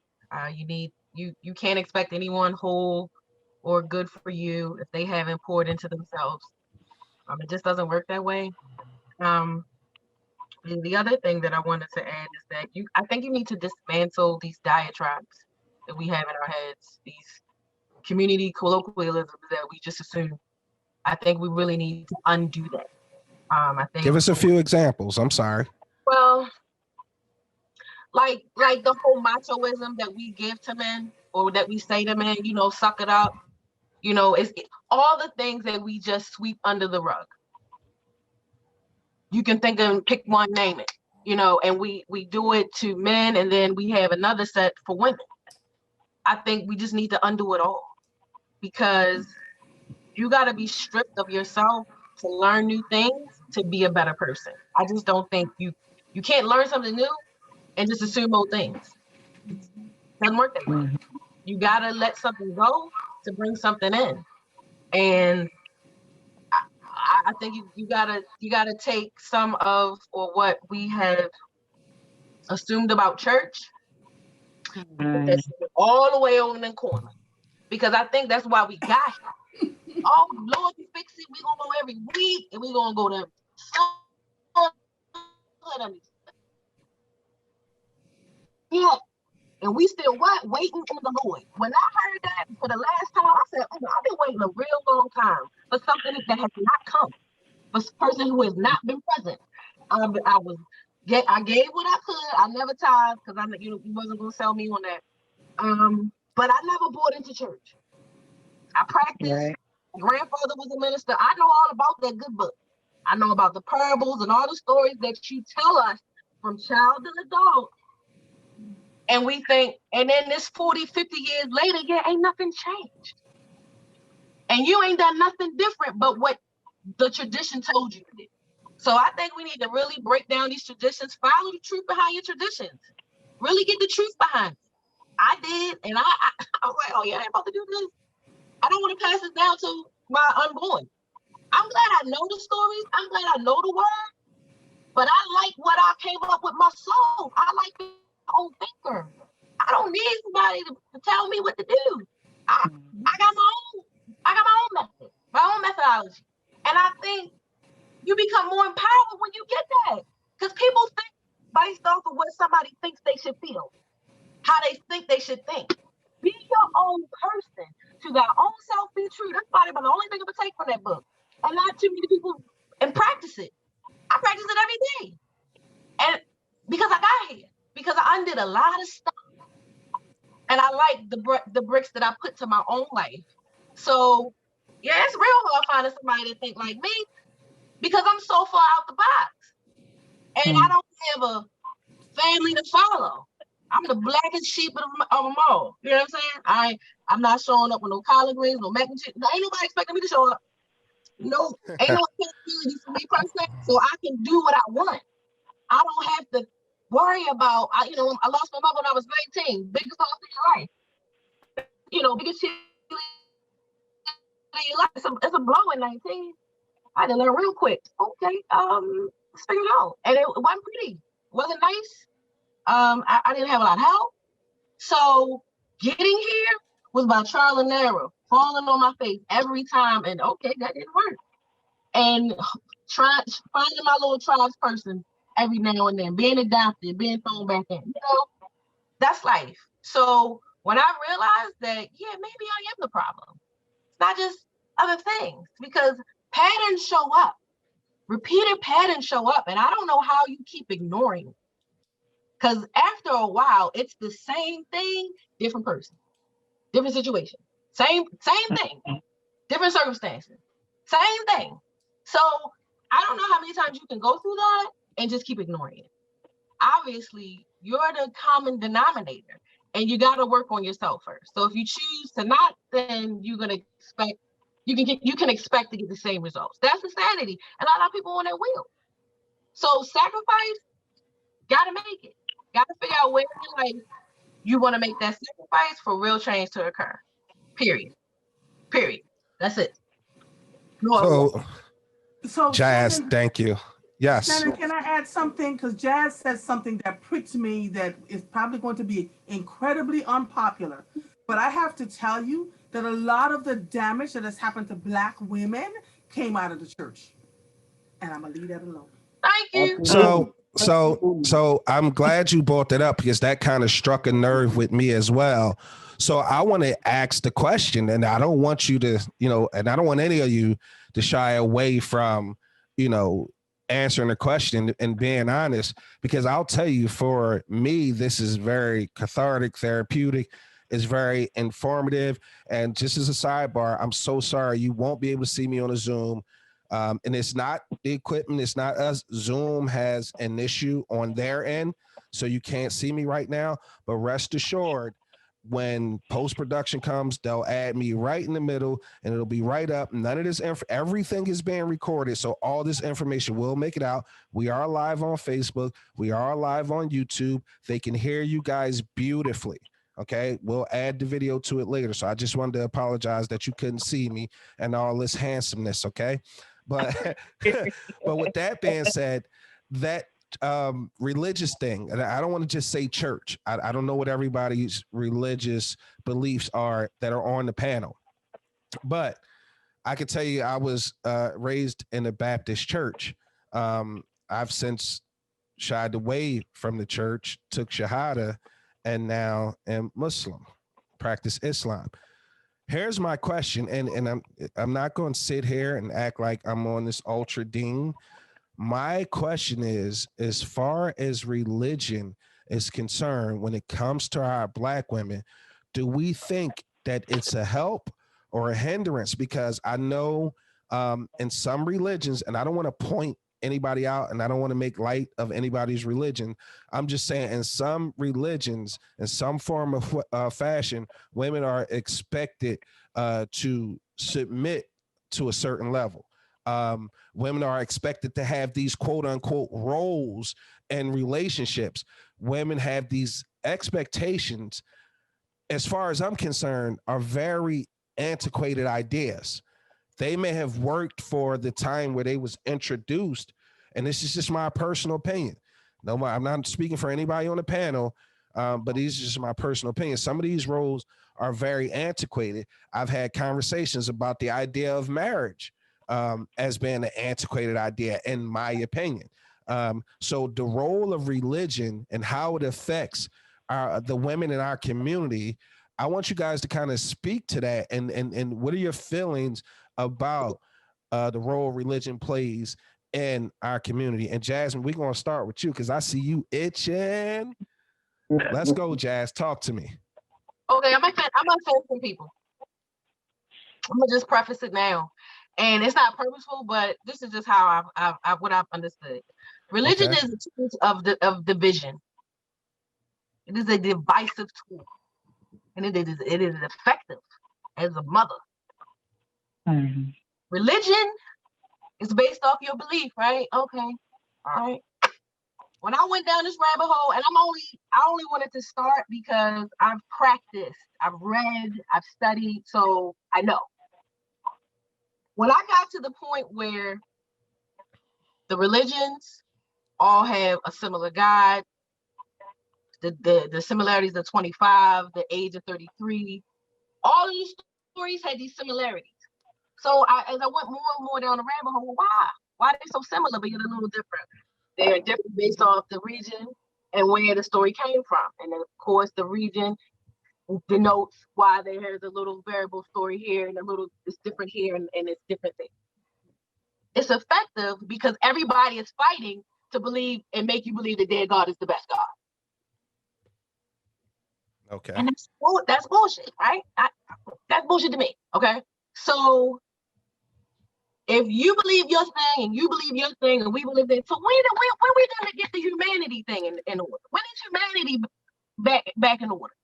You can't expect anyone whole or good for you if they haven't poured into themselves. It just doesn't work that way. The other thing that I wanted to add is that I think you need to dismantle these diatribes that we have in our heads, these community colloquialisms that we just assume. I think we really need to undo that. I think. Give us a few examples. I'm sorry. Well, like the whole machoism that we give to men, or that we say to men, suck it up. It's all the things that we just sweep under the rug. You can think of, pick one, name it, and we do it to men, and then we have another set for women. I think we just need to undo it all, because you got to be stripped of yourself to learn new things, to be a better person. I just don't think you can't learn something new and just assume old things. It doesn't work that way. You got to let something go to bring something in. And I think you gotta take some of, or what we have assumed about church, that's all the way over in the corner, because I think that's why we got here. Oh Lord, you fix it. We gonna go every week, and we gonna go to yeah. And we still waiting on the Lord. When I heard that for the last time, I said, I've been waiting a real long time for something that has not come. For a person who has not been present. I gave what I could. I never tithed, because you wasn't gonna sell me on that. But I never bought into church. I practiced. Right. My grandfather was a minister. I know all about that good book. I know about the parables and all the stories that you tell us from child to adult. And we think, and then this 40, 50 years later, ain't nothing changed. And you ain't done nothing different but what the tradition told you to do. So I think we need to really break down these traditions, follow the truth behind your traditions, really get the truth behind it. I did, and I was like, oh yeah, I ain't about to do this. I don't want to pass it down to my unborn. I'm glad I know the stories. I'm glad I know the word, but I like what I came up with my soul. I like being my own thinker. I don't need somebody to tell me what to do. I got my own method, my own methodology. And I think you become more empowered when you get that. Because people think based off of what somebody thinks they should feel, how they think they should think. Be your own person. To thy own self be true. That's probably the only thing I'm going to take from that book. And not too many people, and practice it. I practice it every day. And because I got here. Because I undid a lot of stuff. And I like the bricks that I put to my own life. So, yeah, it's real hard finding somebody to think like me, because I'm so far out the box. And I don't have a family to follow. I'm the blackest sheep of them all. You know what I'm saying? I'm not showing up with no collard greens, no mac and cheese. Ain't nobody expecting me to show up. No, ain't no accountability for me personally. So I can do what I want. I don't have to worry about, I lost my mother when I was 19. Biggest loss in your life. Biggest shit in your life. It's a blow in 19. I had to learn real quick. Okay, let's figure it out. And it wasn't pretty. It wasn't nice. I didn't have a lot of help. So getting here was by trial and error, falling on my face every time. And okay, that didn't work. And finding my little tribes person every now and then, being adopted, being thrown back in. That's life. So when I realized that, yeah, maybe I am the problem. It's not just other things, because patterns show up. Repeated patterns show up, and I don't know how you keep ignoring Because after a while, it's the same thing, different person, different situation, same thing, different circumstances, same thing. So I don't know how many times you can go through that and just keep ignoring it. Obviously, you're the common denominator, and you got to work on yourself first. So if you choose to not, then you're gonna expect you can expect to get the same results. That's insanity, and a lot of people on their will. So sacrifice, gotta make it. Gotta figure out where in life you want to make that sacrifice for real change to occur. Period. That's it. So Jazz, Shannon, thank you. Yes. Shannon, can I add something? Because Jazz says something that pricked me that is probably going to be incredibly unpopular. But I have to tell you that a lot of the damage that has happened to Black women came out of the church. And I'm going to leave that alone. Thank you. So I'm glad you brought that up because that kind of struck a nerve with me as well. So I want to ask the question, and I don't want you to, and I don't want any of you to shy away from, answering the question and being honest, because I'll tell you, for me, this is very cathartic, therapeutic. It's very informative. And just as a sidebar, I'm so sorry you won't be able to see me on a Zoom. And it's not the equipment, it's not us. Zoom has an issue on their end, so you can't see me right now. But rest assured, when post-production comes, they'll add me right in the middle, and it'll be right up. None of this, everything is being recorded, so all this information will make it out. We are live on Facebook. We are live on YouTube. They can hear you guys beautifully. Okay, we'll add the video to it later. So I just wanted to apologize that you couldn't see me and all this handsomeness. Okay, but but with that being said, that religious thing, and I don't want to just say church. I don't know what everybody's religious beliefs are that are on the panel, but I can tell you I was raised in a Baptist church. I've since shied away from the church, took Shahada, and now am Muslim, practice Islam. Here's my question, and I'm not going to sit here and act like I'm on this ultra ding. My question is, as far as religion is concerned, when it comes to our Black women, do we think that it's a help or a hindrance? Because I know in some religions, and I don't want to point anybody out, and I don't want to make light of anybody's religion. I'm just saying, in some religions, in some form of fashion, women are expected to submit to a certain level. Women are expected to have these quote unquote roles in relationships. Women have these expectations, as far as I'm concerned, are very antiquated ideas. They may have worked for the time where they was introduced, and this is just my personal opinion. No, I'm not speaking for anybody on the panel, but these are just my personal opinion. Some of these roles are very antiquated. I've had conversations about the idea of marriage as being an antiquated idea, in my opinion. So the role of religion and how it affects the women in our community, I want you guys to kind of speak to that, and what are your feelings about the role religion plays in our community? And Jazmin, we're going to start with you because I see you itching. Let's go, Jazz. Talk to me. Okay, I'm gonna offend some people. I'm gonna just preface it now, and it's not purposeful, but this is just how what I've understood. Religion is a tool of division. It is a divisive tool, and it is effective as a mother. Mm-hmm. Religion is based off your belief, right? Okay, all right. When I went down this rabbit hole, and I only wanted to start because I've practiced, I've read, I've studied, so I know. When I got to the point where the religions all have a similar God, the similarities of 25, the age of 33, all of these stories had these similarities. So as I went more and more down the rabbit hole, why are they so similar but yet a little different? They are different based off the region and where the story came from. And then, of course, the region denotes why there's a little variable story here and it's different here and it's different things. It's effective because everybody is fighting to believe and make you believe that their God is the best God. Okay. And that's bullshit, right? That's bullshit to me. Okay. So if you believe your thing and you believe your thing and we believe it, so when are we gonna get the humanity thing in order? When is humanity back in order?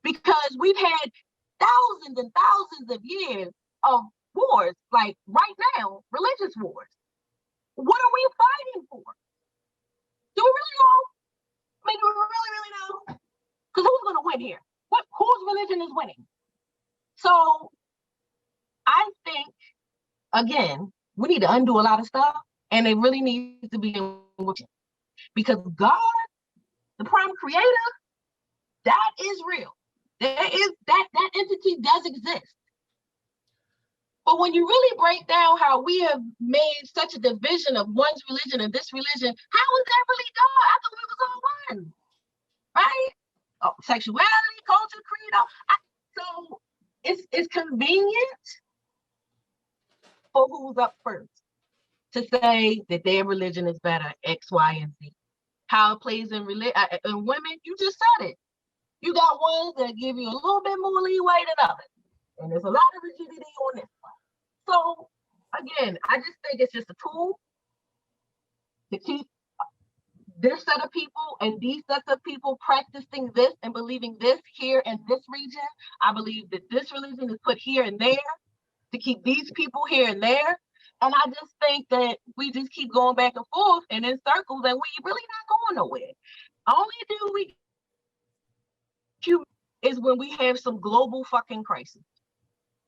Because we've had thousands and thousands of years of wars, like right now, religious wars. What are we fighting for? Do we really know? I mean, do we really know? Because who's gonna win here? Whose religion is winning? So I think, again, we need to undo a lot of stuff, and it really needs to be in worship. Because God, the prime creator, that is real. There is that entity does exist. But when you really break down how we have made such a division of one's religion and this religion, how is that really God? I thought we was all one, right? Oh, sexuality, culture, creed. So it's convenient for who's up first to say that their religion is better, X, Y, and Z. How it plays in women, you just said it. You got ones that give you a little bit more leeway than others. And there's a lot of rigidity on this one. So again, I just think it's just a tool to keep this set of people and these sets of people practicing this and believing this here in this region. I believe that this religion is put here and there to keep these people here and there. And I just think that we just keep going back and forth and in circles, and we really not going nowhere. Only do we is when we have some global fucking crisis.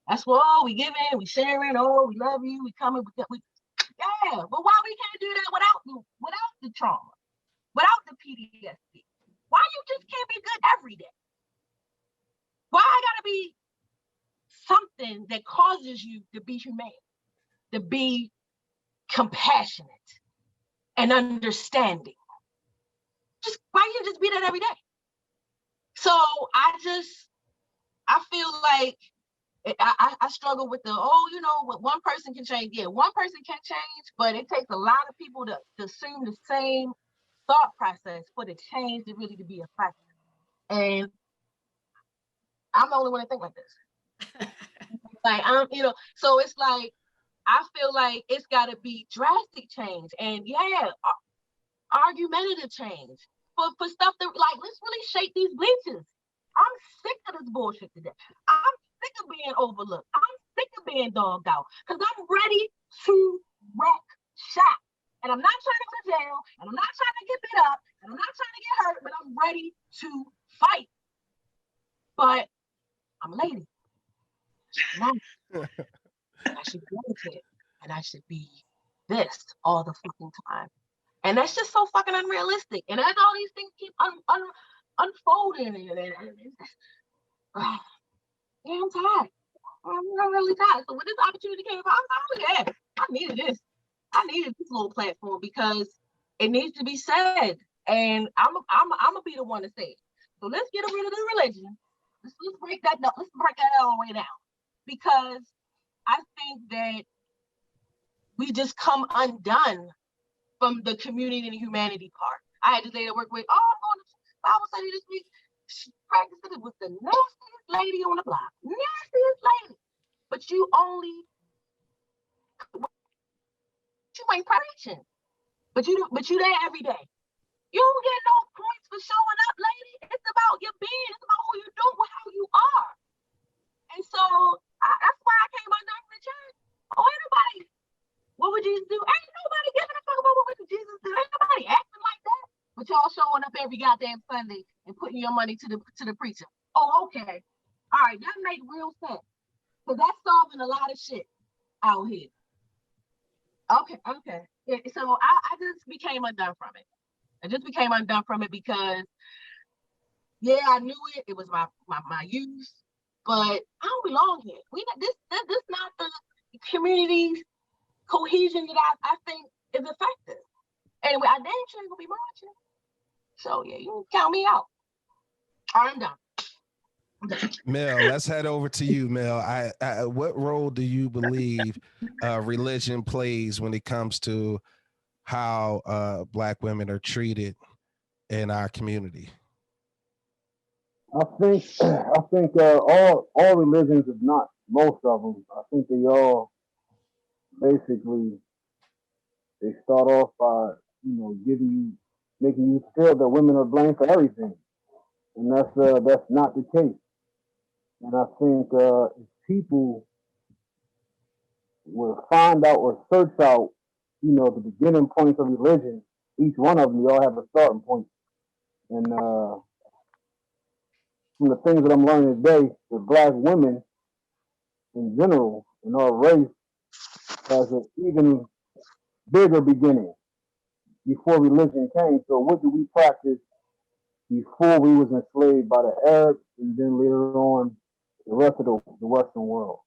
That's what, oh, we giving, we sharing, oh, we love you, we coming, yeah, but why we can't do that without the trauma, without the PTSD? Why you just can't be good every day? Why I gotta be something that causes you to be humane, to be compassionate and understanding? Just why you just be that every day? So I feel like I struggle with what one person can change. Yeah, one person can change, but it takes a lot of people to assume the same thought process for the change to really to be effective. And I'm the only one that think like this. Like so it's like I feel like it's got to be drastic change, and yeah, argumentative change for stuff that let's really shake these bleachers. I'm sick of this bullshit today. I'm sick of being overlooked. I'm sick of being dogged out because I'm ready to wreck shop. And I'm not trying to go to jail, and I'm not trying to get beat up, and I'm not trying to get hurt, but I'm ready to fight. But I'm a lady. I should be limited, and I should be this all the fucking time. And that's just so fucking unrealistic. And as all these things keep unfolding, yeah, I'm tired. I'm really tired. So when this opportunity came about, I was like, yeah, I needed this. I needed this little platform because it needs to be said. And I'm gonna be the one to say it. So let's get rid of the religion. Let's break that down. Let's break that all the way down. Because I think that we just come undone from the community and humanity part. I had to say to work with, I'm going to Bible study this week. She practiced it with the nastiest lady on the block. Nastiest lady. But you ain't preaching. But you there every day. You don't get no points for showing up, lady. It's about your being. It's about who you do, how you are. And so that's why I came undone from the church. Oh, ain't nobody. What would Jesus do? Ain't nobody giving a fuck about what would Jesus do. Ain't nobody acting like that. But y'all showing up every goddamn Sunday and putting your money to the preacher. Oh, okay. All right, that makes real sense. Because that's solving a lot of shit out here. Okay. Yeah, so I just became undone from it. I just became undone from it because, yeah, I knew it. It was my youth. But I don't belong here. This not the community cohesion that I think is effective. Anyway, I damn sure ain't gonna be marching. So yeah, you can count me out. All right, I'm done. Mel, let's head over to you, Mel. What role do you believe religion plays when it comes to how Black women are treated in our community? all religions, if not most of them, I think they all basically they start off by giving you making you feel that women are blamed for everything, and that's not the case. And I think if people will find out or search out, the beginning points of religion, each one of them, they all have a starting point. And from the things that I'm learning today, the black women in general in our race has an even bigger beginning before religion came. So what do we practice before we was enslaved by the Arabs and then later on the rest of the Western world?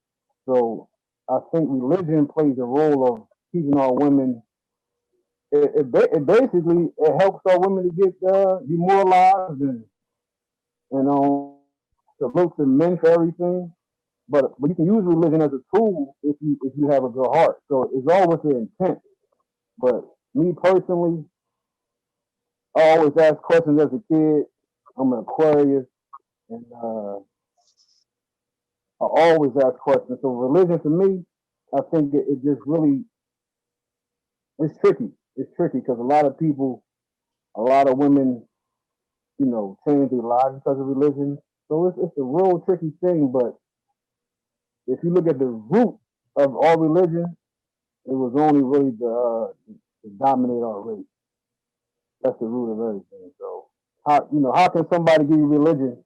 So I think religion plays a role of keeping our women. It basically it helps our women to get demoralized and to look to men for everything. But you can use religion as a tool if you have a good heart. So it's always the intent. But me personally, I always ask questions as a kid. I'm an Aquarius, and I always ask questions. So religion for me, I think it just really it's tricky. It's tricky because a lot of people, a lot of women, change their lives because of religion. So it's a real tricky thing. But if you look at the root of all religion, it was only really to dominate our race. That's the root of everything. So how can somebody give you religion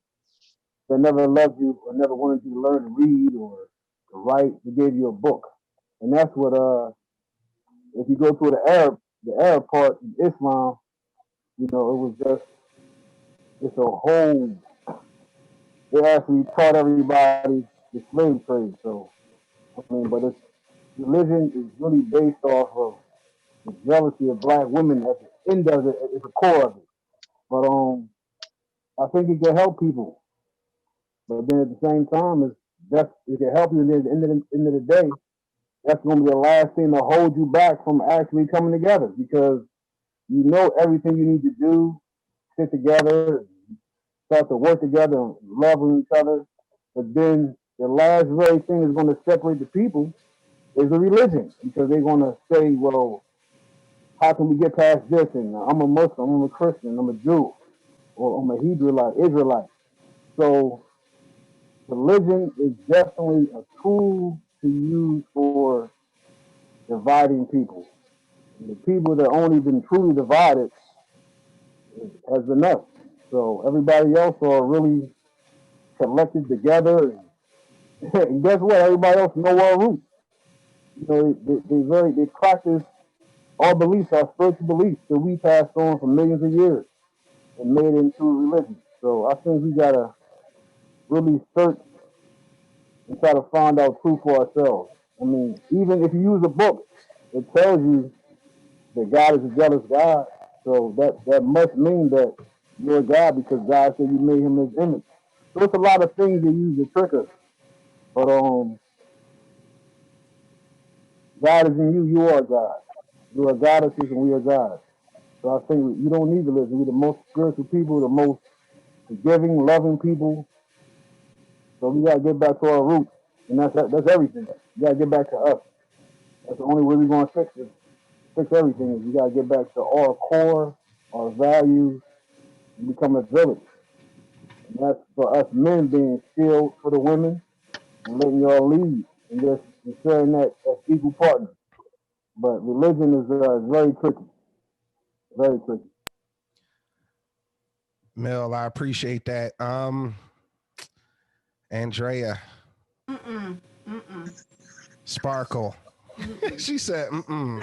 that never loved you or never wanted you to learn to read or to write? They gave you a book, and that's what if you go to the Arab part in Islam, it was just it's a whole. They actually taught everybody the slave trade. So I mean, but it's religion is really based off of the jealousy of black women at the end of it, at the core of it. But I think it can help people. But then at the same time, it can help you. And then at the end of the day, that's going to be the last thing to hold you back from actually coming together because you know everything you need to do, sit together, start to work together, and love each other. But then the last very thing that's going to separate the people is the religion because they're going to say, well, how can we get past this? And I'm a Muslim, I'm a Christian, I'm a Jew, or I'm a Israelite. So religion is definitely a tool to use for dividing people. And the people that only been truly divided has been us. So everybody else are really collected together. And guess what? Everybody else know our roots. They practice our beliefs, our spiritual beliefs that we passed on for millions of years and made it into a religion. So I think we gotta really search and try to find out truth for ourselves. I mean, even if you use a book, it tells you that God is a jealous God. So that must mean that you're a God because God said you made him in his image. So it's a lot of things they use to trick us. But God is in you, you are God. You are goddesses and we are God. So I think you don't need religion. We're the most spiritual people, the most forgiving, loving people. So we gotta get back to our roots. And that's everything. You gotta get back to us. That's the only way we're gonna fix everything is we gotta get back to our core, our values, and become a village. And that's for us men being still for the women and letting y'all lead and just ensuring that as equal partners. But religion is very tricky, very tricky. Mel, I appreciate that. Andrea, Mm-mm. Mm-mm. Sparkle. She said, mm-mm.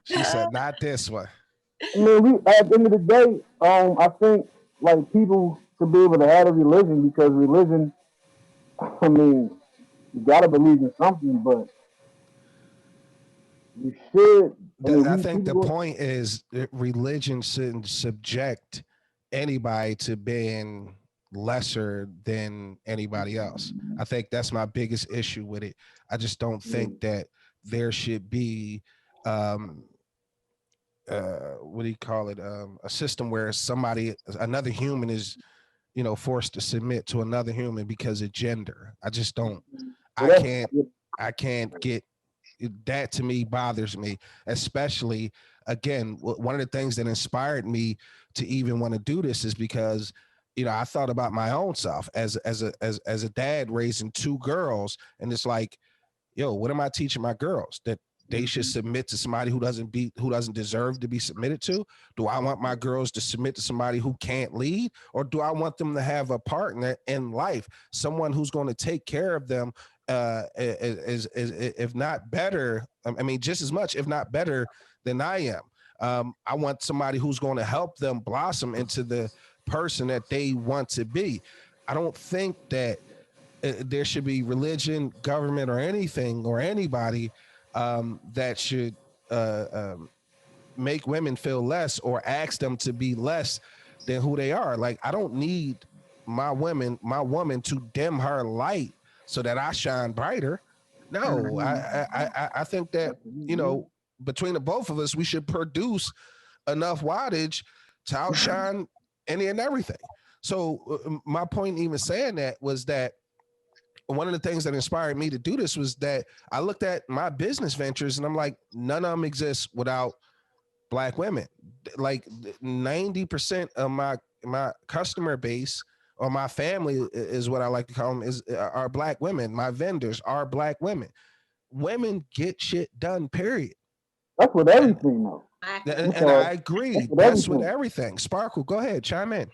She said, not this one. I mean, we at the end of the day, I think like people should be able to have a religion because religion, I mean, you gotta believe in something, but you should. I mean, I we think people the go. point is that religion shouldn't subject anybody to being lesser than anybody else. I think that's my biggest issue with it. I just don't think that there should be um what do you call it, a system where another human is forced to submit to another human because of gender. I just don't. Well, I can't get that. To me, bothers me, especially again. One of the things that inspired me to even want to do this is because I thought about my own self as a dad raising two girls, and it's like, yo, what am I teaching my girls? That they should submit to somebody who doesn't deserve to be submitted to? Do I want my girls to submit to somebody who can't lead, or do I want them to have a partner in life, someone who's going to take care of them, if not better? I mean, just as much, if not better, than I am. I want somebody who's going to help them blossom into the person that they want to be. I don't think that there should be religion, government, or anything or anybody that should make women feel less or ask them to be less than who they are. Like, I don't need my woman to dim her light so that I shine brighter. No, I think that, between the both of us, we should produce enough wattage to outshine any and everything. So my point even saying that was that one of the things that inspired me to do this was that I looked at my business ventures and I'm like, none of them exist without Black women. Like 90% of my customer base, or my family is what I like to call them, are Black women. My vendors are Black women. Women get shit done, period. That's with everything, though. And I agree. That's with everything. Sparkle, go ahead, chime in.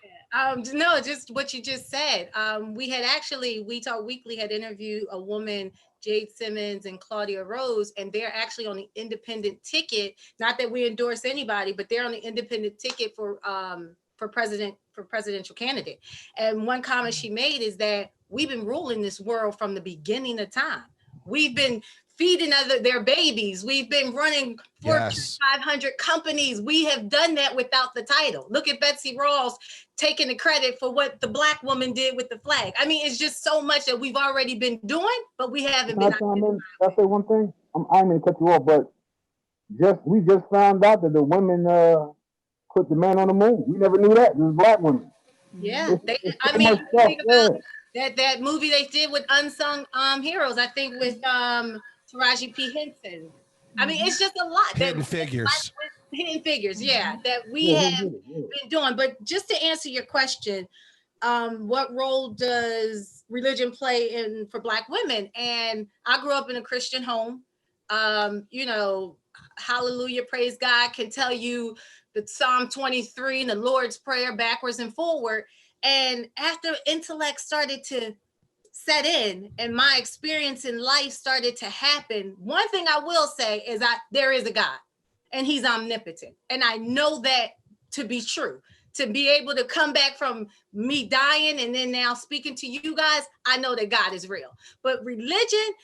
No, just what you just said. We Talk Weekly had interviewed a woman, Jade Simmons and Claudia Rose, and they're actually on the independent ticket. Not that we endorse anybody, but they're on the independent ticket for presidential candidate. And one comment she made is that we've been ruling this world from the beginning of time. We've been feeding their babies. We've been running Fortune 500 companies. We have done that without the title. Look at Betsy Ross taking the credit for what the Black woman did with the flag. I mean, it's just so much that we've already been doing, but we haven't been. Can I say one thing? I didn't mean to cut you off, but we just found out that the women put the man on the moon. We never knew that. It was Black women. Yeah, think about that movie they did with Unsung Heroes. I think with Taraji P. Henson. I mean, it's just a lot. Hidden Figures. Yeah, that we have been doing. But just to answer your question, what role does religion play for Black women? And I grew up in a Christian home. Hallelujah, praise God, can tell you the Psalm 23 and the Lord's Prayer backwards and forward. And after intellect started to set in and my experience in life started to happen, one thing I will say is there is a God and he's omnipotent. And I know that to be true. To be able to come back from me dying and then now speaking to you guys, I know that God is real. But religion,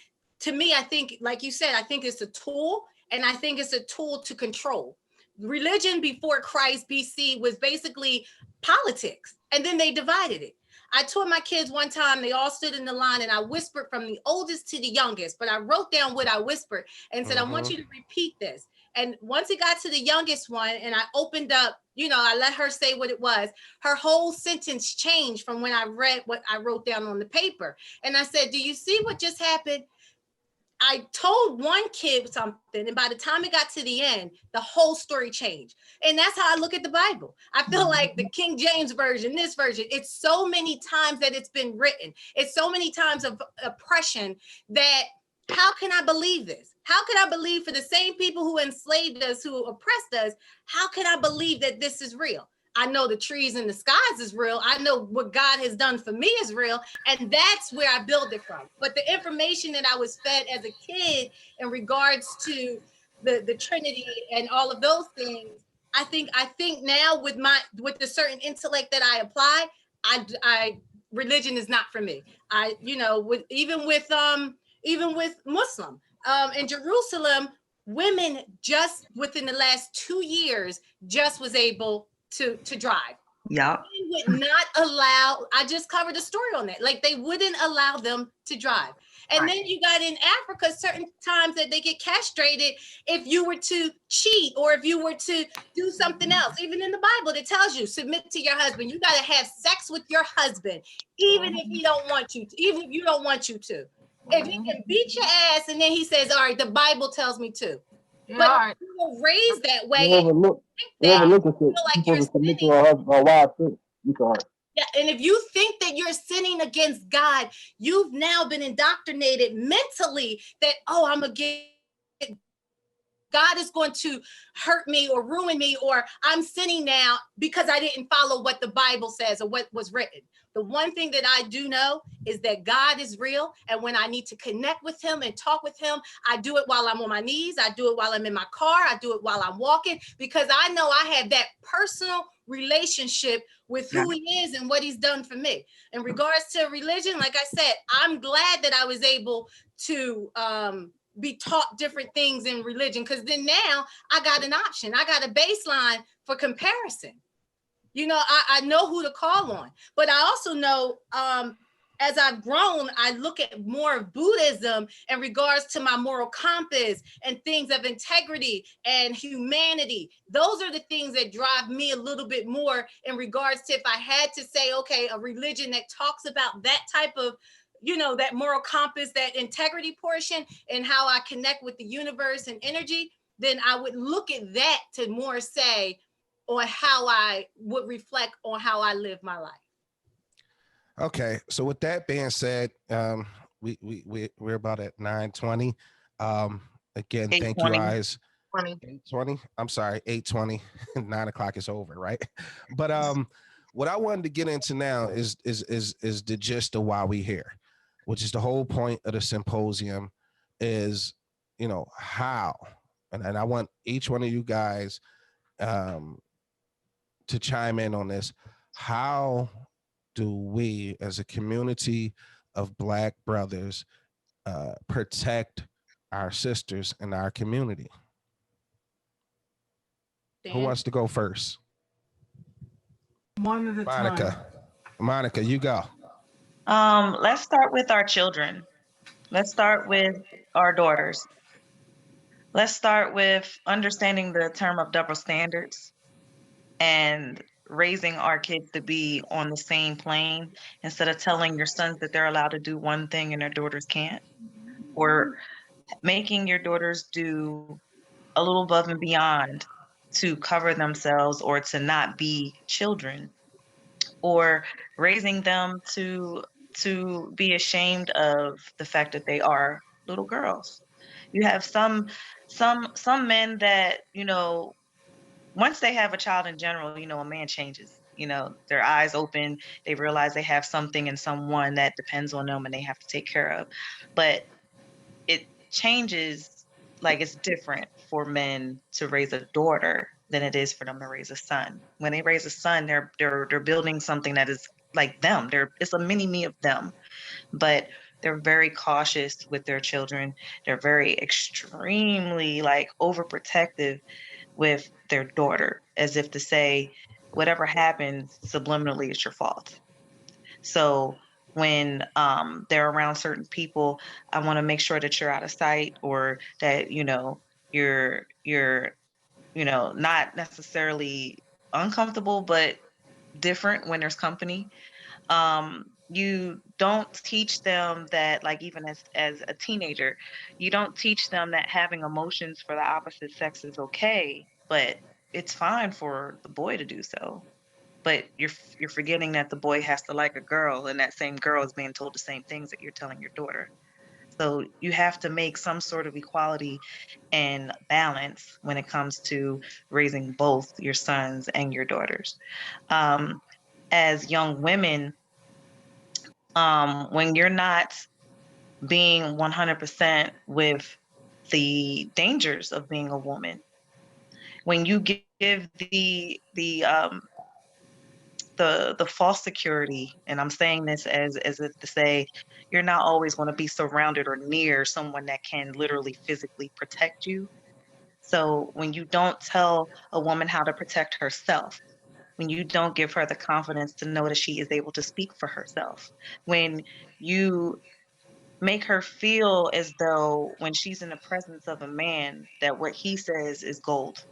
to me, I think, like you said, I think it's a tool, and I think it's a tool to control. Religion before Christ BC was basically politics, and then they divided it. I told my kids one time, they all stood in the line and I whispered from the oldest to the youngest, but I wrote down what I whispered and said, I want you to repeat this. And once it got to the youngest one and I opened up, I let her say what it was, her whole sentence changed from when I read what I wrote down on the paper. And I said, do you see what just happened? I told one kid something, and by the time it got to the end, the whole story changed. And that's how I look at the Bible. I feel like the King James version, this version, it's so many times that it's been written. It's so many times of oppression that how can I believe this? How can I believe for the same people who enslaved us, who oppressed us? How can I believe that this is real? I know the trees and the skies is real. I know what God has done for me is real. And that's where I build it from. But the information that I was fed as a kid in regards to the Trinity and all of those things, I think now with the certain intellect that I apply, religion is not for me. Even with Muslim, in Jerusalem, women just within the last 2 years just was able to drive. Yep. Would not allow, I just covered a story on that. Like they wouldn't allow them to drive. And Right. then you got in Africa certain times that they get castrated if you were to cheat or if you were to do something else. Even in the Bible, it tells you submit to your husband. You got to have sex with your husband, even if he don't want you to, even if you don't want you to. If he can beat your ass and then he says, all right, the Bible tells me to. Yeah, But all if right. you were raised that way, They overlook, they that, overlook you it. feel like People you're to submit to sinning. our husband, our wives too. I'm sorry. Yeah, and if you think that you're sinning against God, you've now been indoctrinated mentally that, oh, I'm gonna get, God is going to hurt me or ruin me, or I'm sinning now because I didn't follow what the Bible says or what was written. The one thing that I do know is that God is real. And when I need to connect with him and talk with him, I do it while I'm on my knees. I do it while I'm in my car. I do it while I'm walking, because I know I have that personal relationship with who he is and what he's done for me. In regards to religion, like I said, I'm glad that I was able to be taught different things in religion, because then now I got an option. I got a baseline for comparison. You know, I know who to call on, but I also know as I've grown, I look at more of Buddhism in regards to my moral compass and things of integrity and humanity. Those are the things that drive me a little bit more in regards to, if I had to say, okay, a religion that talks about that type of, you know, that moral compass, that integrity portion, and how I connect with the universe and energy, then I would look at that to more say on how I would reflect on how I live my life. Okay, so with that being said, we're about at 9:20. Again, thank you 8:20. guys. 20. 8:20. I'm sorry, 8:20. 9 o'clock is over, right? But what I wanted to get into now is the gist of why we here, which is the whole point of the symposium, is, you know, how, and I want each one of you guys to chime in on this. How do we, as a community of Black brothers, protect our sisters in our community? Dan? Who wants to go first? One at a time. Monica, you go. Let's start with our children. Let's start with our daughters. Let's start with understanding the term of double standards and raising our kids to be on the same plane, instead of telling your sons that they're allowed to do one thing and their daughters can't, or making your daughters do a little above and beyond to cover themselves or to not be children, or raising them to be ashamed of the fact that they are little girls. You have some men that, you know, once they have a child in general, you know, a man changes. You know, their eyes open, they realize they have something in someone that depends on them and they have to take care of. But it changes, like it's different for men to raise a daughter than it is for them to raise a son. When they raise a son, they're building something that is like them. It's a mini me of them, but they're very cautious with their children. They're very extremely like overprotective with their daughter, as if to say, whatever happens subliminally, it's your fault. So when they're around certain people, I want to make sure that you're out of sight, or that, you know, you're you know, not necessarily uncomfortable, but different when there's company. You don't teach them that, like, even as a teenager, you don't teach them that having emotions for the opposite sex is okay, but it's fine for the boy to do so. But you're forgetting that the boy has to like a girl, and that same girl is being told the same things that you're telling your daughter. So you have to make some sort of equality and balance when it comes to raising both your sons and your daughters. Um, as young women, when you're not being 100% with the dangers of being a woman, when you give the false security, and I'm saying this as if to say, you're not always going to be surrounded or near someone that can literally physically protect you. So when you don't tell a woman how to protect herself, when you don't give her the confidence to know that she is able to speak for herself, when you make her feel as though when she's in the presence of a man that what he says is gold.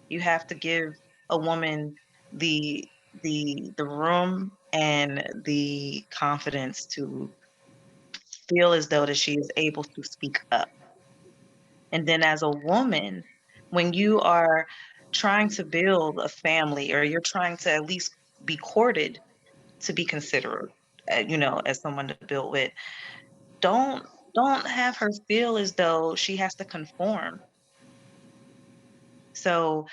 You have to give a woman the the room and the confidence to feel as though that she is able to speak up. And then as a woman, when you are trying to build a family or you're trying to at least be courted to be considered, as someone to build with, don't don't have her feel as though she has to conform. So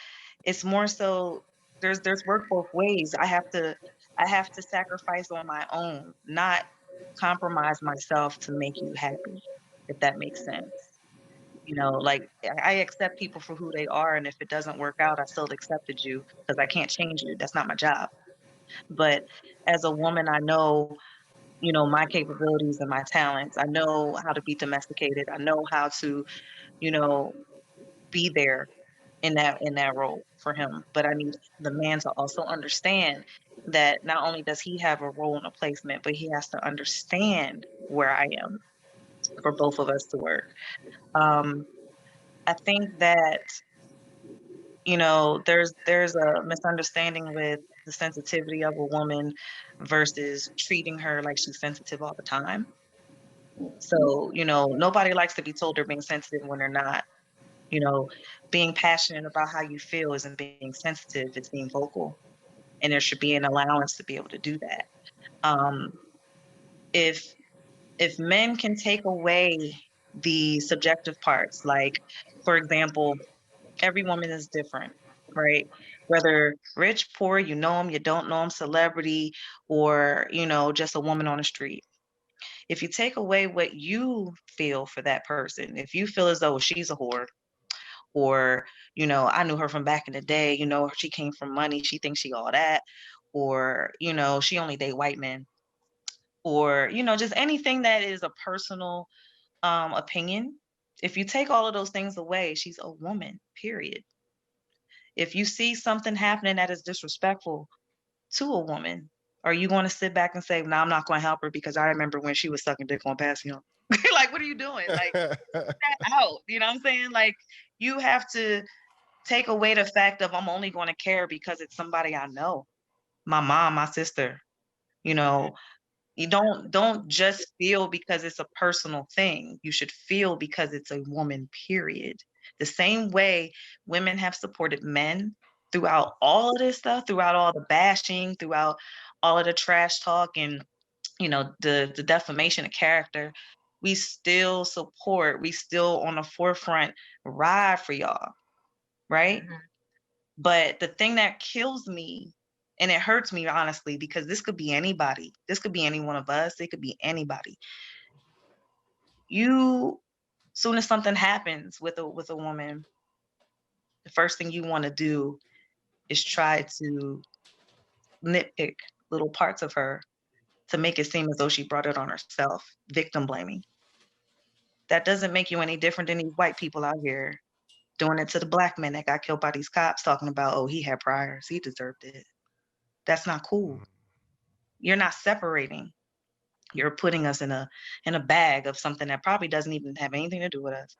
it's more so there's work both ways. I have to sacrifice on my own, not compromise myself to make you happy, if that makes sense. Like I accept people for who they are, and if it doesn't work out, I still accepted you because I can't change you. That's not my job. But as a woman, I know, my capabilities and my talents. I know how to be domesticated. I know how to, you know, be there in that role for him. But I need the man to also understand that not only does he have a role and a placement, but he has to understand where I am for both of us to work. Um, I think that, there's a misunderstanding with the sensitivity of a woman versus treating her like she's sensitive all the time. So, nobody likes to be told they're being sensitive when they're not. You know, Being passionate about how you feel isn't being sensitive, it's being vocal. And there should be an allowance to be able to do that. Um, if if men can take away the subjective parts, like for example, every woman is different, right? Whether rich, poor, you know them, you don't know them, celebrity, or just a woman on the street. If you take away what you feel for that person, if you feel as though she's a whore, or I knew her from back in the day, she came from money, she thinks she all that, or she only date white men, or just anything that is a personal opinion. If you take all of those things away, she's a woman, period. If you see something happening that is disrespectful to a woman, are you going to sit back and say, no, I'm not going to help her because I remember when she was sucking dick on Passion? Like, what are you doing? Like, that out. You know what I'm saying? Like, you have to take away the fact of I'm only going to care because it's somebody I know, my mom, my sister. You know, you don't just feel because it's a personal thing. You should feel because it's a woman, period. The same way women have supported men throughout all of this stuff, throughout all the bashing, throughout all of the trash talk and the defamation of character. We still support, we still on the forefront ride for y'all, right? Mhm. But the thing that kills me, and it hurts me honestly, because this could be anybody. This could be any one of us. It could be anybody. You, soon as something happens with a woman, the first thing you want to do is try to nitpick little parts of her to make it seem as though she brought it on herself, victim blaming. That doesn't make you any different than these white people out here doing it to the black men that got killed by these cops, talking about, oh, he had priors, he deserved it. That's not cool. You're not separating. You're putting us in a bag of something that probably doesn't even have anything to do with us.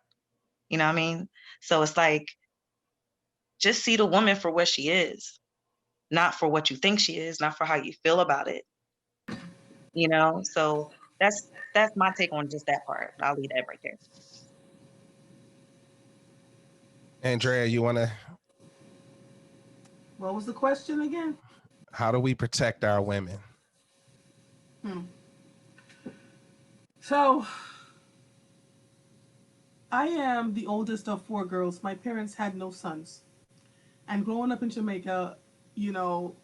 You know what I mean? So it's like, just see the woman for what she is, not for what you think she is, not for how you feel about it. So that's my take on just that part. I'll leave that right there. Andrea, you want to? What was the question again? How do we protect our women? So, I am the oldest of four girls. My parents had no sons. And growing up in Jamaica, you know,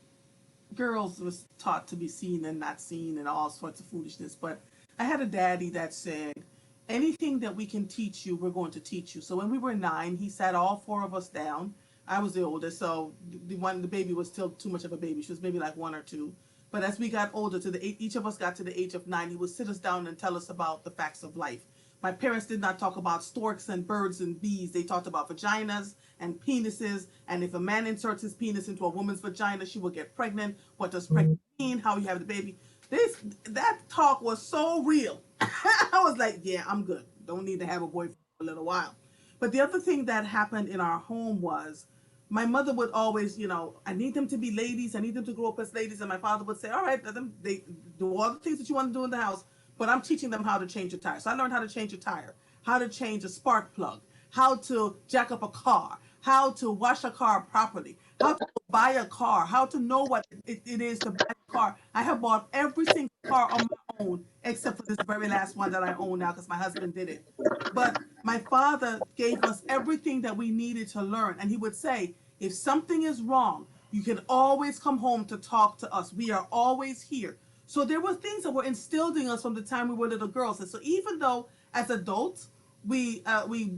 girls was taught to be seen and not seen and all sorts of foolishness. But I had a daddy that said, anything that we can teach you, we're going to teach you. So when we were 9, he sat all four of us down. I was the oldest, so the baby was still too much of a baby. She was maybe like 1 or 2. But as we got older, each of us got to the age of 9, he would sit us down and tell us about the facts of life. My parents did not talk about storks and birds and bees. They talked about vaginas and penises. And if a man inserts his penis into a woman's vagina, she will get pregnant. What does pregnant mean? How you have the baby? That talk was so real. I was like, yeah, I'm good. Don't need to have a boyfriend for a little while. But the other thing that happened in our home was my mother would always, I need them to be ladies. I need them to grow up as ladies. And my father would say, all right, let them they do all the things that you want to do in the house, but I'm teaching them how to change a tire. So I learned how to change a tire, how to change a spark plug, how to jack up a car, how to wash a car properly, how to buy a car, how to know what it is to buy a car. I have bought every single car on my own, except for this very last one that I own now because my husband did it. But my father gave us everything that we needed to learn. And he would say, if something is wrong, you can always come home to talk to us. We are always here. So there were things that were instilled in us from the time we were little girls. And so even though as adults, we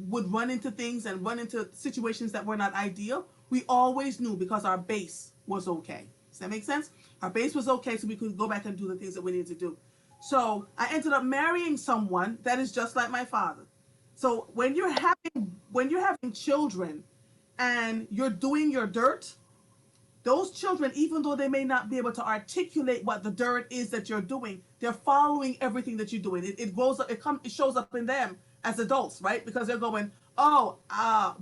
would run into things and run into situations that were not ideal, we always knew because our base was okay. Does that make sense? Our base was okay, so we could go back and do the things that we needed to do. So I ended up marrying someone that is just like my father. So when you're having children and you're doing your dirt, those children, even though they may not be able to articulate what the dirt is that you're doing, they're following everything that you're doing. It grows up, it shows up in them as adults, right? Because they're going, why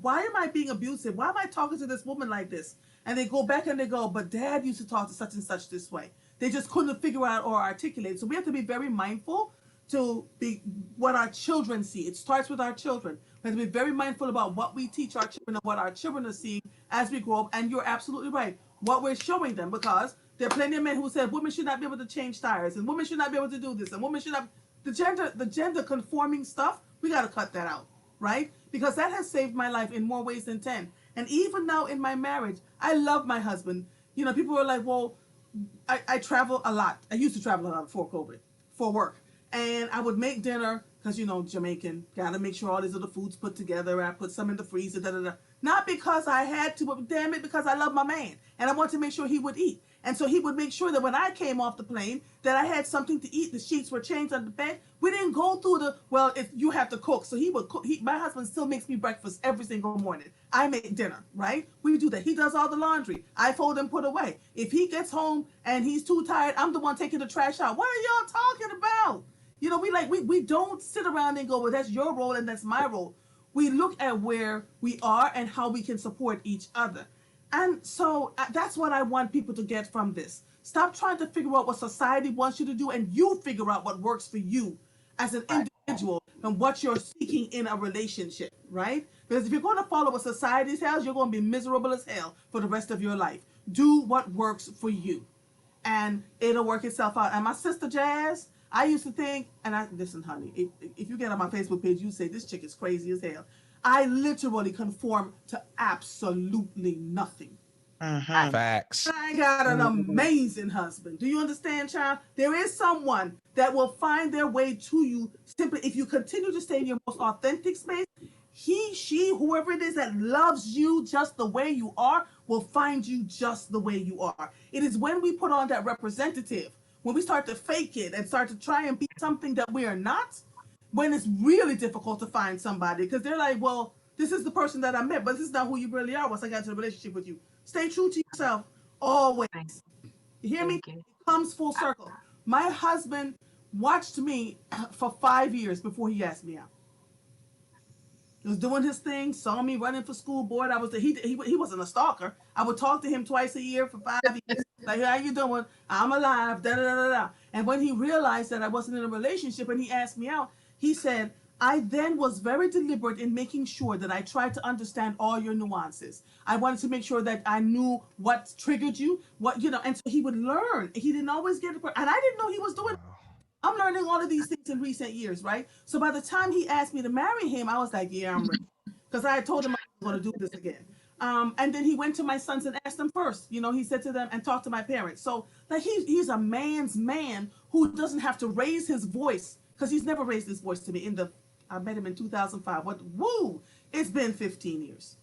am I being abusive? Why am I talking to this woman like this? And they go back and they go, but dad used to talk to such and such this way. They just couldn't figure out or articulate. So we have to be very mindful to be what our children see. It starts with our children. We have to be very mindful about what we teach our children and what our children are seeing as we grow up. And you're absolutely right. What we're showing them, because there are plenty of men who said women should not be able to change tires and women should not be able to do this and women should not. The gender conforming stuff, we got to cut that out, right? Because that has saved my life in more ways than 10. And even now in my marriage, I love my husband. People are like, well, I travel a lot. I used to travel a lot before COVID for work. And I would make dinner because, Jamaican, got to make sure all these other foods put together. I put some in the freezer, Not because I had to, but damn it, because I love my man. And I wanted to make sure he would eat. And so he would make sure that when I came off the plane, that I had something to eat. The sheets were changed on the bed. We didn't go through if you have to cook. So he would cook. My husband still makes me breakfast every single morning. I make dinner, right? We do that. He does all the laundry. I fold and put away. If he gets home and he's too tired, I'm the one taking the trash out. What are y'all talking about? We don't sit around and go, well, that's your role and that's my role. We look at where we are and how we can support each other. And so that's what I want people to get from this. Stop trying to figure out what society wants you to do and you figure out what works for you as an individual and what you're seeking in a relationship, right? Because if you're going to follow what society tells, you're going to be miserable as hell for the rest of your life. Do what works for you and it'll work itself out. And my sister Jazz, I used to think, listen, honey, if you get on my Facebook page, you say this chick is crazy as hell. I literally conform to absolutely nothing. Facts. I got an amazing husband. Do you understand, child? There is someone that will find their way to you simply if you continue to stay in your most authentic space. He, she, whoever it is that loves you just the way you are will find you just the way you are. It is when we put on that representative, when we start to fake it and start to try and be something that we are not, when it's really difficult to find somebody because they're like, well, this is the person that I met, but this is not who you really are once I got into a relationship with you. Stay true to yourself always. You hear me? It comes full circle. My husband watched me for 5 years before he asked me out. He was doing his thing, saw me running for school board. He wasn't a stalker. I would talk to him twice a year for 5 years. Like, how you doing? I'm alive. Da da da da. And when he realized that I wasn't in a relationship and he asked me out, he said, I then was very deliberate in making sure that I tried to understand all your nuances. I wanted to make sure that I knew what triggered you, and so he would learn. He didn't always get it, and I didn't know he was doing it. I'm learning all of these things in recent years, right? So by the time he asked me to marry him, I was like, yeah, I'm ready. Because I had told him I was going to do this again. And then he went to my sons and asked them first. He said to them and talked to my parents. So like he's a man's man who doesn't have to raise his voice because he's never raised his voice to me. I met him in 2005. It's been 15 years,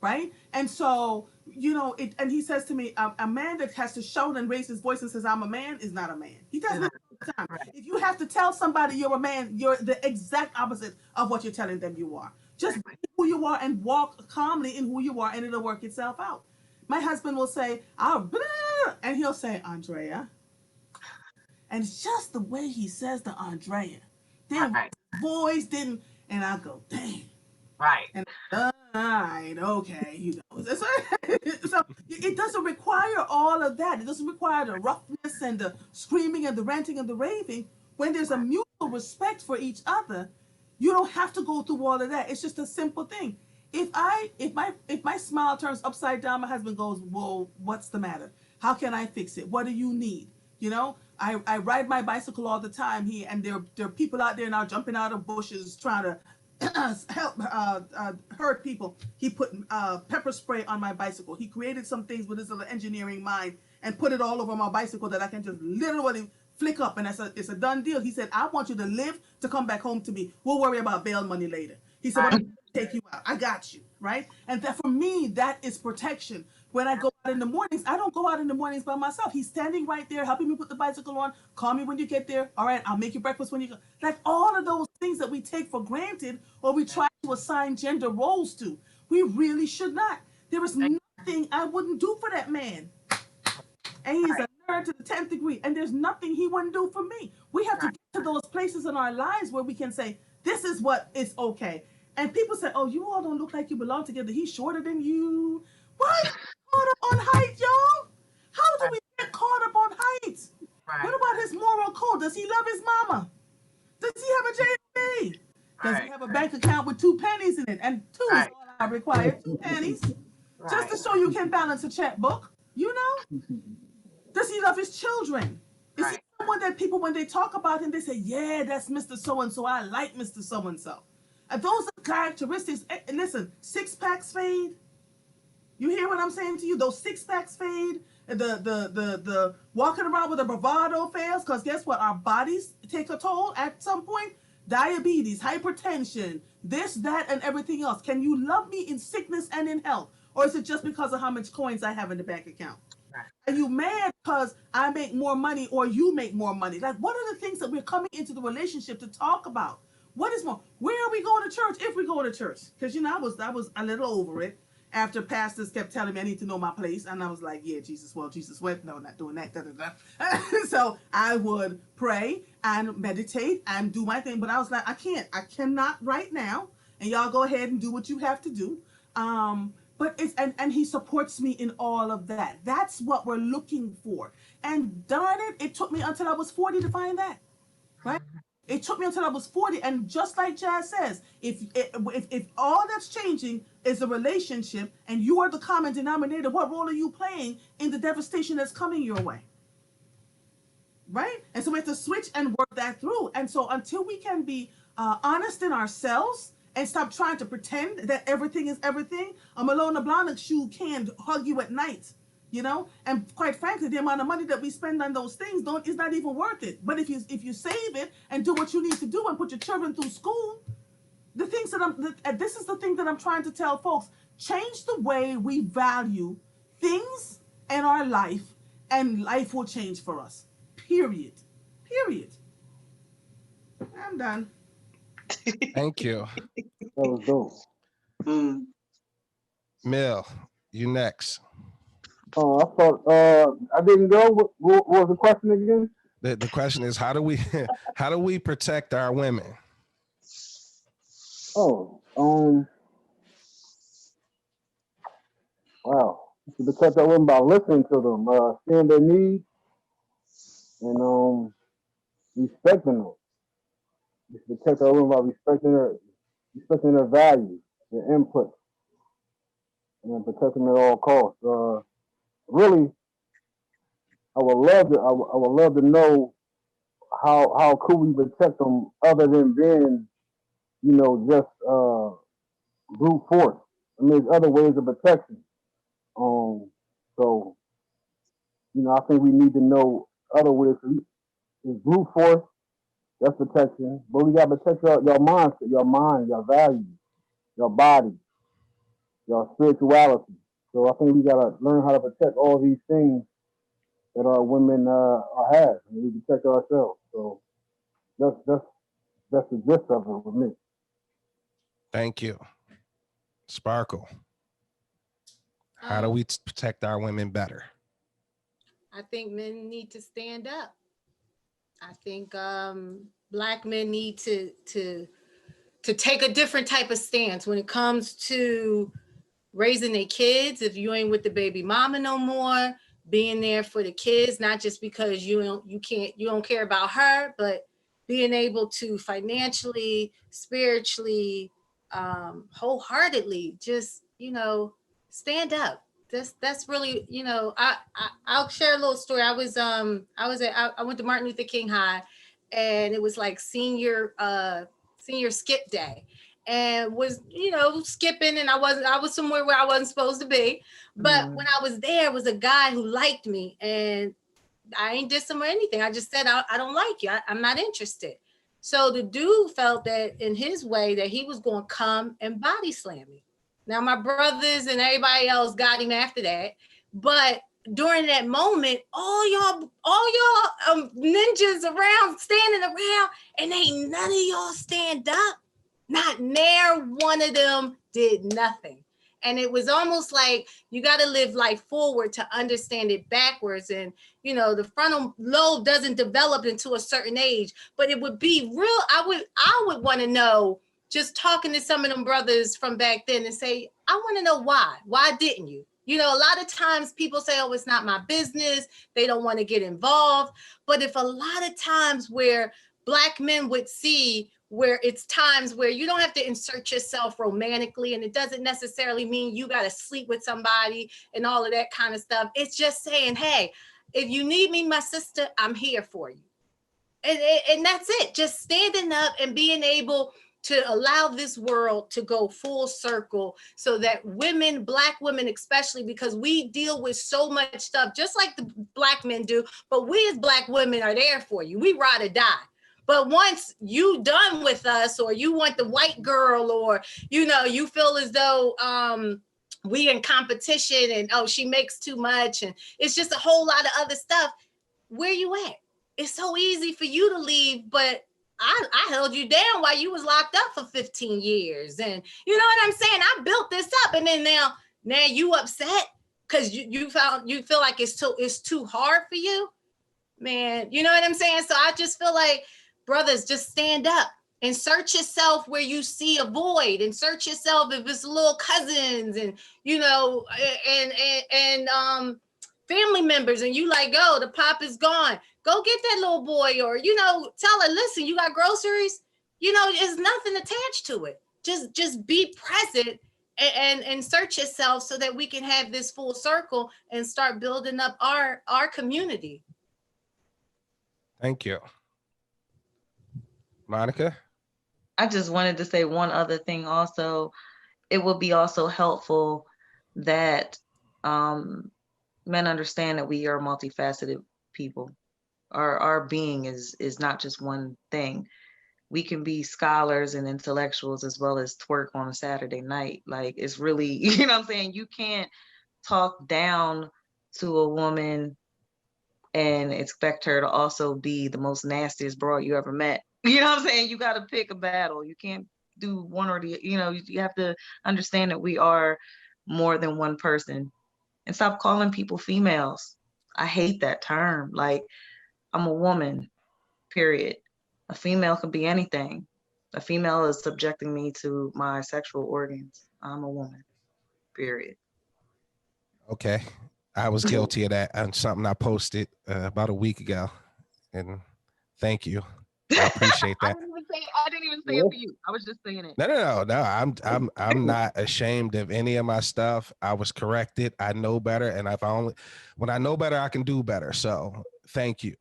right? And so, and he says to me, a man that has to shout and raise his voice and says, I'm a man is not a man. He doesn't have the time. If you have have to tell somebody you're a man. You're the exact opposite of what you're telling them you are. Just be who you are and walk calmly in who you are, and it'll work itself out. My husband will say, and he'll say, Andrea. And it's just the way he says the Andrea. Then Right. voice didn't, and I go, dang. Right. And all right, okay, you know. So it doesn't require all of that. It doesn't require the roughness and the screaming and the ranting and the raving. When there's a mutual respect for each other, you don't have to go through all of that. It's just a simple thing. If my smile turns upside down, my husband goes, "Whoa, what's the matter? How can I fix it? What do you need?" You know, I ride my bicycle all the time here, and there are people out there now jumping out of bushes trying to help hurt people. He put pepper spray on my bicycle. He created some things with his little engineering mind and put it all over my bicycle that I can just literally flick up, and it's a done deal. He said, "I want you to live to come back home to me. We'll worry about bail money later." He said, "But I'm gonna take you out. I got you." Right? And that, for me, that is protection. When I go out in the mornings, I don't go out in the mornings by myself. He's standing right there helping me put the bicycle on. Call me when you get there. All right, I'll make you breakfast when you go. Like all of those things that we take for granted or we try to assign gender roles to, we really should not. There is nothing I wouldn't do for that man. And he's a nerd to the 10th degree. And there's nothing he wouldn't do for me. We have to get to those places in our lives where we can say, this is what is okay. And people say, oh, you all don't look like you belong together. He's shorter than you. Why are you caught up on height, y'all? How do we get caught up on height? What about his moral code? Does he love his mama? Does he have a JB? Does he have a bank account with 2 pennies in it? And 2 is all I require, 2 pennies. Just to show you can balance a checkbook, you know? Does he love his children? Is he someone that people, when they talk about him, they say, yeah, that's Mr. So-and-so. I like Mr. So-and-so. And those are characteristics. And listen, 6-packs fade. You hear what I'm saying to you? Those 6-packs fade. The walking around with a bravado fails. Because guess what? Our bodies take a toll at some point. Diabetes, hypertension, this, that, and everything else. Can you love me in sickness and in health? Or is it just because of how much coins I have in the bank account? Are you mad because I make more money or you make more money? Like, what are the things that we're coming into the relationship to talk about? What is more? Where are we going to church if we go to church? Because, you know, I was a little over it after pastors kept telling me I need to know my place. And I was like, yeah, Jesus went. No, not doing that. Da, da, da. So I would pray and meditate and do my thing. But I was like, I cannot right now. And y'all go ahead and do what you have to do. But it's and he supports me in all of that. That's what we're looking for. And darn it, it took me until I was 40 to find that. Right? It took me until I was 40. And just like Jazz says, if all that's changing is a relationship and you are the common denominator, what role are you playing in the devastation that's coming your way? Right? And so we have to switch and work that through. And so until we can be honest in ourselves and stop trying to pretend that everything is everything, a Malone Blahnik shoe can hug you at night, you know? And quite frankly, the amount of money that we spend on those things is not even worth it. But if you save it and do what you need to do and put your children through school, the things that this is the thing that I'm trying to tell folks: change the way we value things in our life, and life will change for us. Period. I'm done. Thank you. That was dope. Mill, you next. Oh, I thought I didn't go. What was the question again? The question is, how do we protect our women? Oh, wow. You should protect our women by listening to them, seeing their needs, and respecting them. You should protect our women by respecting their values, their input, and protecting them at all costs. Really, I would love to know how could we protect them other than being, just brute force. I mean, there's other ways of protection. So, I think we need to know other ways. It's brute force, that's protection. But we got to protect your mindset, your mind, your values, your body, your spirituality. So I think we got to learn how to protect all these things that our women have, and we protect ourselves. So That's the gist of it with me. Thank you. Sparkle. How do we protect our women better? I think men need to stand up. I think Black men need to take a different type of stance when it comes to raising their kids. If you ain't with the baby mama no more, being there for the kids, not just because you don't care about her, but being able to financially, spiritually, wholeheartedly, just stand up. That's really, I'll share a little story. I went to Martin Luther King High, and it was like senior skip day, and was skipping, and I was somewhere where I wasn't supposed to be, but when I was there was a guy who liked me, and I ain't diss him or anything. I just said I don't like you. I'm not interested. So the dude felt that in his way that he was going to come and body slam me. Now my brothers and everybody else got him after that, but during that moment, all y'all ninjas around standing around, and ain't none of y'all stand up. Not near one of them did nothing. And it was almost like you got to live life forward to understand it backwards. And, the frontal lobe doesn't develop until a certain age, but it would be real. I would want to know, just talking to some of them brothers from back then, and say, I want to know why. Why didn't you? A lot of times people say, oh, it's not my business. They don't want to get involved. But if a lot of times where Black men would see where it's times where you don't have to insert yourself romantically, and it doesn't necessarily mean you got to sleep with somebody and all of that kind of stuff. It's just saying, hey, if you need me, my sister, I'm here for you. And that's it. Just standing up and being able to allow this world to go full circle, so that women, Black women especially, because we deal with so much stuff, just like the Black men do, but we as Black women are there for you. We ride or die. But once you done with us, or you want the white girl, or, you feel as though we in competition, and, oh, she makes too much, and it's just a whole lot of other stuff. Where you at? It's so easy for you to leave, but I held you down while you was locked up for 15 years. And you know what I'm saying? I built this up, and then now you upset because you feel like it's too hard for you. Man, you know what I'm saying? So I just feel like, brothers, just stand up and search yourself where you see a void, and search yourself if it's little cousins and, and family members, and you like, oh, the pop is gone. Go get that little boy, or, tell her, listen, you got groceries? There's nothing attached to it. Just be present and search yourself, so that we can have this full circle and start building up our community. Thank you. Monica? I just wanted to say one other thing also. It would be also helpful that men understand that we are multifaceted people. Our being is not just one thing. We can be scholars and intellectuals as well as twerk on a Saturday night. Like, it's really, you know what I'm saying? You can't talk down to a woman and expect her to also be the most nastiest broad you ever met. You know what I'm saying? You got to pick a battle. You can't do one or the, you have to understand that we are more than one person, and stop calling people females. I hate that term. Like, I'm a woman, period. A female can be anything. A female is subjecting me to my sexual organs. I'm a woman, period. Okay. I was guilty of that on something I posted about a week ago. And thank you. I appreciate that. I didn't even say it for you. I was just saying it. No. I'm not ashamed of any of my stuff. I was corrected. I know better, and when I know better, I can do better. So thank you.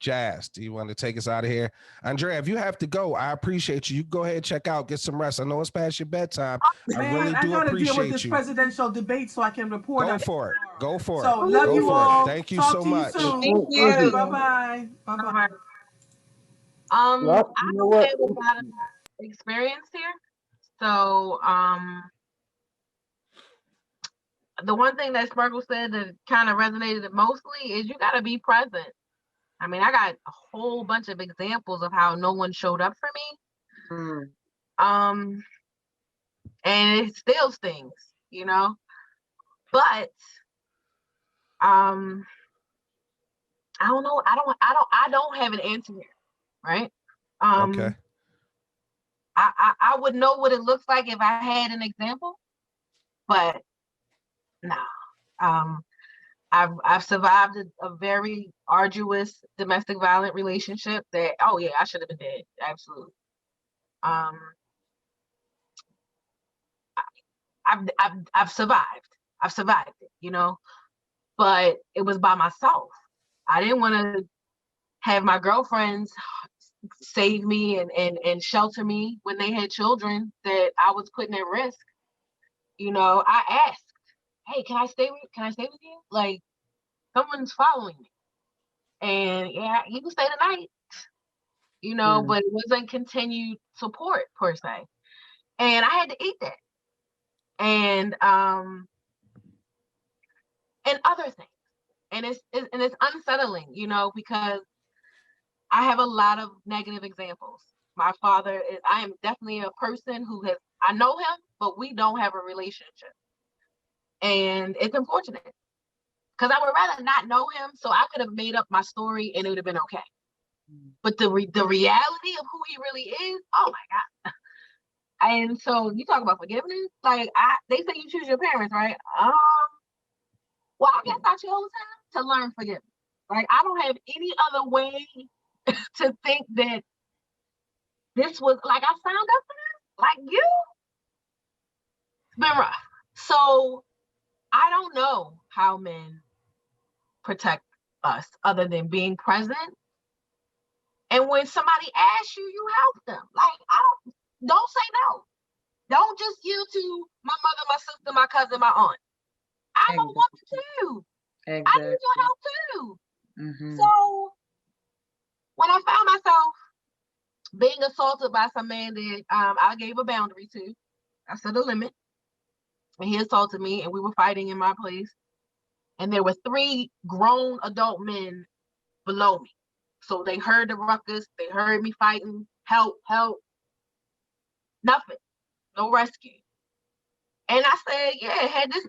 Jazz, do you want to take us out of here? Andrea, if you have to go, I appreciate you. You go ahead, check out, get some rest. I know it's past your bedtime. Man, I really do gotta appreciate deal with this you. presidential debate so I can report. Go for it. Go for So it. love Go you for all. it. Thank you Talk so to you much. soon. Thank you. Bye-bye. Bye-bye. I You know what? have a lot of experience here. So the one thing that Sparkle said that kind of resonated mostly is you got to be present. I mean, I got a whole bunch of examples of how no one showed up for me. And it still stings, you know. But I don't know. I don't have an answer here, right? Okay. I would know what it looks like if I had an example, but no. I've survived a very arduous domestic violent relationship that, oh yeah, I should have been dead. Absolutely. I've survived. I've survived it, you know, but it was by myself. I didn't want to have my girlfriends save me and shelter me when they had children that I was putting at risk. You know, I asked, hey, can I stay with you? Like, someone's following me. And yeah, you can stay tonight, you know, but it wasn't continued support per se. And I had to eat that. And other things. And it's unsettling, you know, because I have a lot of negative examples. My father is, I am definitely a person who I know him, but we don't have a relationship. And it's unfortunate because I would rather not know him, so I could have made up my story and it would have been okay. But the reality of who he really is, oh my God. And so you talk about forgiveness, like they say you choose your parents, right? Well, I guess I chose him to learn forgiveness. Like, I don't have any other way to think that this was, like, I signed up for this, like you. It's been rough. So I don't know how men protect us other than being present. And when somebody asks you, you help them. Like, don't say no. Don't just yield to my mother, my sister, my cousin, my aunt. I don't want to. Exactly. I need your help too. So when I found myself being assaulted by some man that I gave a boundary to, I set a limit, and he assaulted me, and we were fighting in my place, and there were 3 grown adult men below me. So they heard the ruckus, they heard me fighting, help, nothing, no rescue. And I said, yeah, had this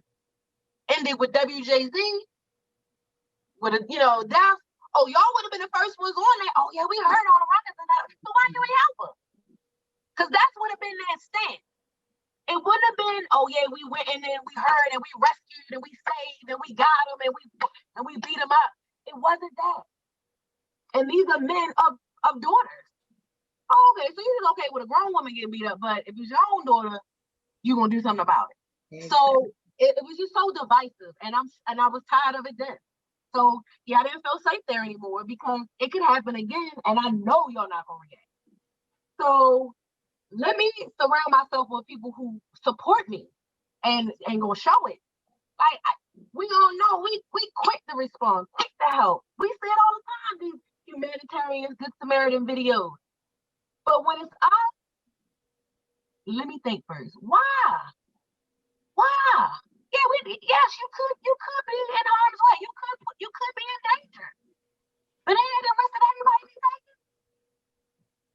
ended with WJZ, with a, death, oh, y'all would have been the first ones on that. Oh, yeah, we heard all the ruckus and that. So why you ain't help us? Because that's would have been that stance. It wouldn't have been, oh, yeah, we went in and we heard and we rescued and we saved and we got them and we beat them up. It wasn't that. And these are men of daughters. Oh, okay, so you're okay with a grown woman getting beat up, but if it's your own daughter, you're going to do something about it. Exactly. So it was just so divisive, and I was tired of it then. So yeah, I didn't feel safe there anymore because it could happen again, and I know y'all not gonna react. So let me surround myself with people who support me and gonna show it. Like we all know, we quick to respond, quick to help. We see it all the time, these humanitarian Good Samaritan videos. But when it's us, let me think first. Why? Yeah, yes, you could be in harm's way. You could be in danger. But ain't the rest of everybody be taken?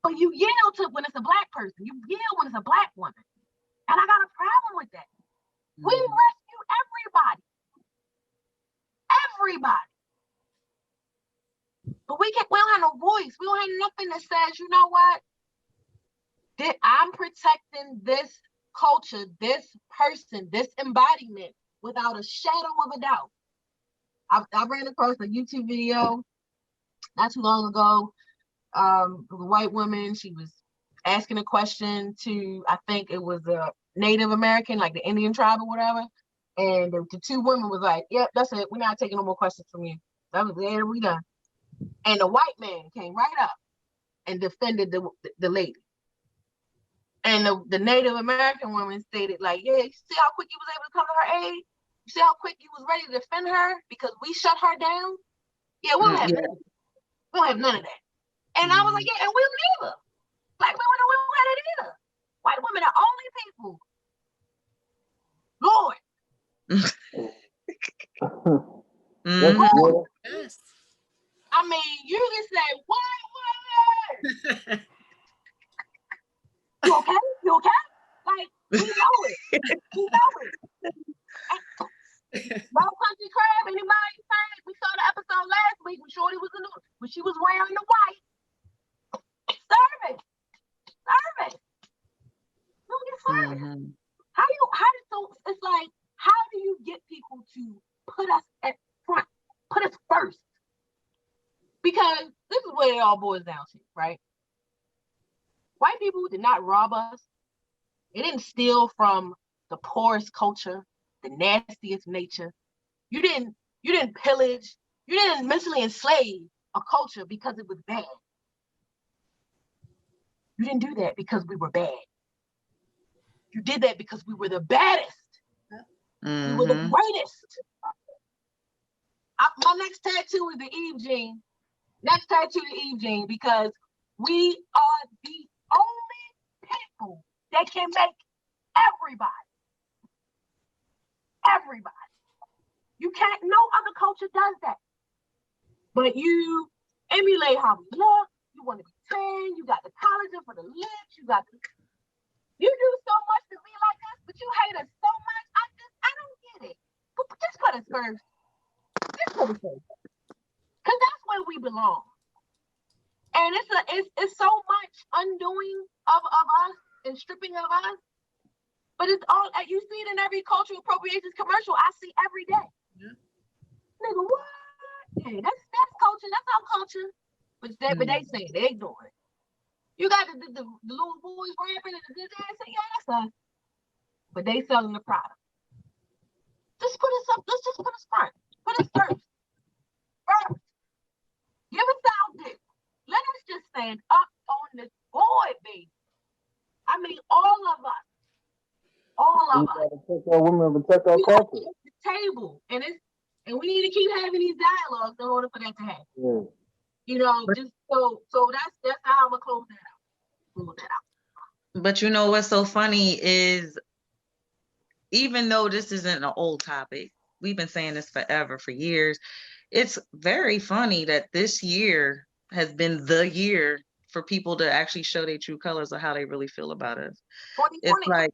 But you yell to when it's a Black person. You yell when it's a Black woman. And I got a problem with that. We rescue everybody. Everybody. But we don't have no voice. We don't have nothing that says, you know what? I'm protecting this culture, this person, this embodiment without a shadow of a doubt. I ran across a YouTube video not too long ago. A white woman, she was asking a question to, I think it was a Native American, like the Indian tribe or whatever. And the 2 women was like, yep, that's it. We're not taking no more questions from you. That was it. We done. And the white man came right up and defended the lady. And the Native American woman stated, like, yeah, you see how quick you was able to come to her aid? You see how quick you was ready to defend her because we shut her down? Yeah, we don't have none of that. We don't have none of that. And I was like, yeah, and we don't either. Black women don't have it either. White women are only people. Lord. Yes. I mean, you can say, white woman. You okay? You okay? Like, we know it. We know it. Low Country Crab, anybody saying? We saw the episode last week when Shorty was when she was wearing the white. Service. Look at service. Mhm. So it's like, how do you get people to put us at front, put us first? Because this is what it all boils down to, right? White people did not rob us. They didn't steal from the poorest culture, the nastiest nature. You didn't pillage. You didn't mentally enslave a culture because it was bad. You didn't do that because we were bad. You did that because we were the baddest. We were the greatest. My next tattoo is the Eve Jean. Next tattoo to Eve Jean, because we are the only people that can make everybody. You can't, no other culture does that. But you emulate how we look, you want to be tan, you got the collagen for the lips, you do so much to be like us, but you hate us so much. I don't get it. But just put us first. Because that's where we belong. And it's so much undoing of us and stripping of us. But it's all, you see it in every cultural appropriations commercial I see every day. Yeah. Nigga, what? Yeah, that's culture. That's our culture. But they say they ignore it. You got the little boys rapping and the good ass saying, yeah, that's us. But they selling the product. Just put us up. Let's just put us front. Put us first. Give us our dick. Let us just stand up on this board, baby. I mean, all of us. We gotta protect our women and protect our culture. At the table, and we need to keep having these dialogues in order for that to happen. Yeah. You know, just so that's how I'm gonna close that out. But you know what's so funny is, even though this isn't an old topic, we've been saying this forever, for years. It's very funny that this year has been the year for people to actually show their true colors of how they really feel about us. 2020. It's like,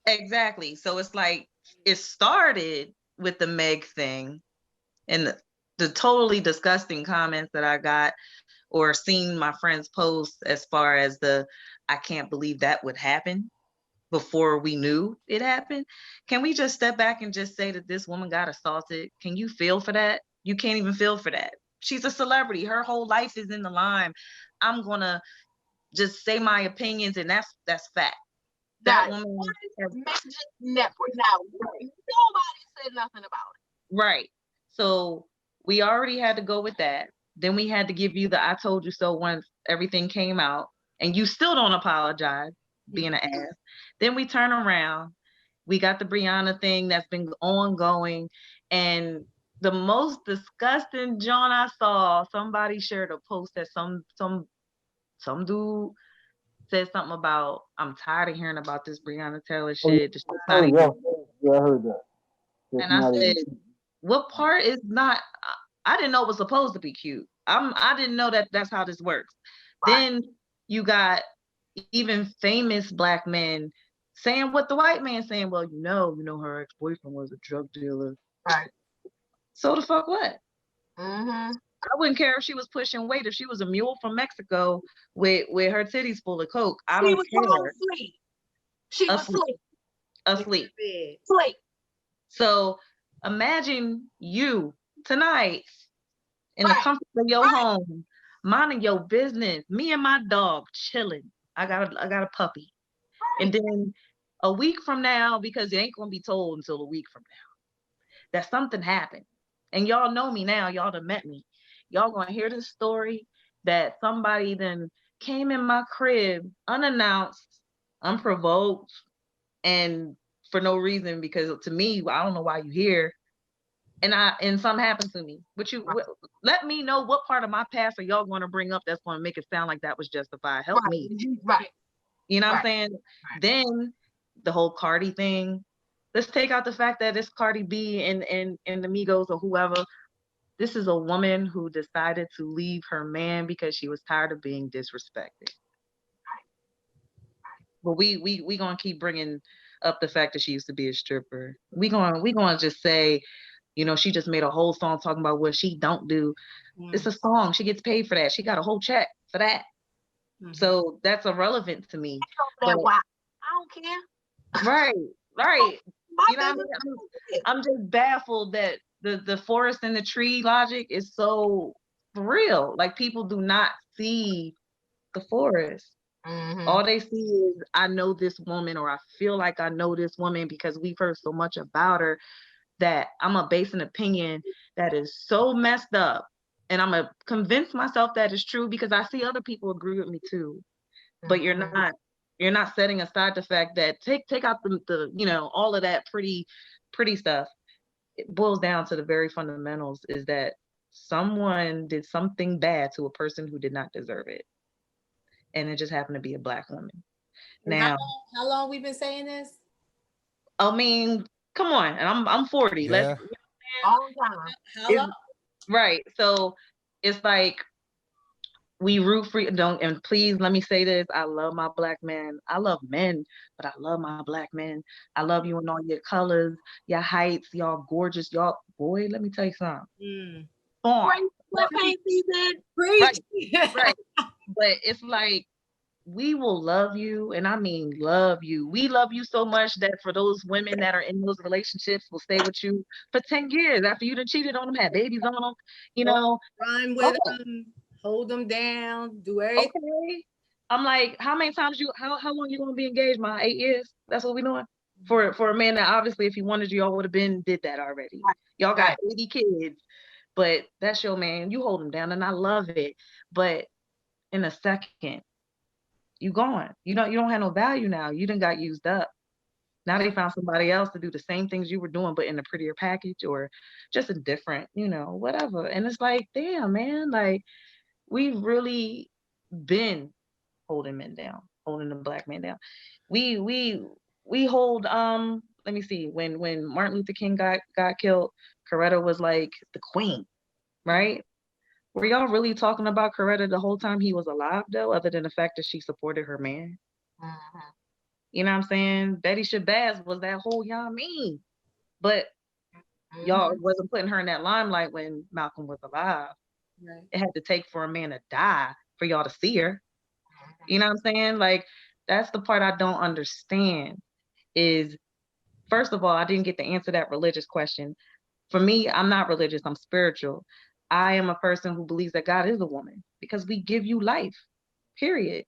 exactly. So it's like, it started with the Meg thing and the totally disgusting comments that I got or seen my friends post, as far as I can't believe that would happen, before we knew it happened. Can we just step back and just say that this woman got assaulted? Can you feel for that? You can't even feel for that. She's a celebrity. Her whole life is in the line. I'm gonna just say my opinions, and that's fact. That woman has network. Now, nobody said nothing about it. Right. So we already had to go with that. Then we had to give you the I told you so once everything came out, and you still don't apologize, being an ass. Then we turn around. We got the Brianna thing that's been ongoing. And the most disgusting John I saw, somebody shared a post that some dude said something about, I'm tired of hearing about this Breonna Taylor shit. Yeah, I heard that. And I said, what part is not? I didn't know it was supposed to be cute. I didn't know that that's how this works. Right. Then you got even famous Black men saying what the white man saying. Well, you know, her ex-boyfriend was a drug dealer. Right. So the fuck what? I wouldn't care if she was pushing weight. If she was a mule from Mexico with her titties full of coke, I don't care. She was asleep. So imagine you tonight in the comfort of your home, minding your business, me and my dog chilling. I got a puppy. And then a week from now, because it ain't gonna be told until a week from now, that something happened. And y'all know me now, y'all done met me. Y'all gonna hear this story that somebody then came in my crib unannounced, unprovoked, and for no reason, because to me, I don't know why you here. And something happened to me. But let me know what part of my past are y'all going to bring up that's going to make it sound like that was justified. Help me. Right. You know what I'm saying? Right. Then the whole Cardi thing. Let's take out the fact that it's Cardi B and the Migos or whoever. This is a woman who decided to leave her man because she was tired of being disrespected. But we gonna keep bringing up the fact that she used to be a stripper. We gonna just say, you know, she just made a whole song talking about what she don't do. It's a song. She gets paid for that. She got a whole check for that. So that's irrelevant to me. But, Why? I don't care. right. My You know what I mean? I'm just baffled that the forest and the tree logic is so real. Like, people do not see the forest. All they see is, I know this woman, or I feel like I know this woman because we've heard so much about her that I'm gonna base an opinion that is so messed up, and I'm gonna convince myself that it's true because I see other people agree with me too. But you're not setting aside the fact that take out the you know, all of that pretty stuff. It boils down to the very fundamentals, is that someone did something bad to a person who did not deserve it, and it just happened to be a Black woman. Now, how long we been saying this? I mean, come on, and I'm 40. Yeah. Let's, all the time. How long? Right. So it's like, we root for you. Don't, and please let me say this. I love my Black men. I love men, but I love my Black men. I love you in all your colors, your heights, y'all gorgeous. Y'all, boy, let me tell you something. Right. Right. But it's like, we will love you, and I mean love you. We love you so much that for those women that are in those relationships, will stay with you for 10 years after you done cheated on them, had babies on them, you know. Run with them, hold them down, do everything. Okay. I'm like, how many times how long you gonna be engaged? My 8 years? That's what we doing? For a man that obviously, if he wanted you, y'all would have did that already. Y'all got 80 kids, but that's your man. You hold him down, and I love it. But in a second, you gone. You don't have no value now. You done got used up. Now they found somebody else to do the same things you were doing, but in a prettier package, or just a different, you know, whatever. And it's like, damn, man, like, we've really been holding men down, holding the Black man down. We hold, let me see, when Martin Luther King got killed, Coretta was like the queen, right? Were y'all really talking about Coretta the whole time he was alive, though, other than the fact that she supported her man? You know what I'm saying? Betty Shabazz was that whole, you know what I mean? But y'all wasn't putting her in that limelight when Malcolm was alive. Right. It had to take for a man to die for y'all to see her. You know what I'm saying? Like, that's the part I don't understand is, first of all, I didn't get to answer that religious question. For me, I'm not religious, I'm spiritual. I am a person who believes that God is a woman, because we give you life, period.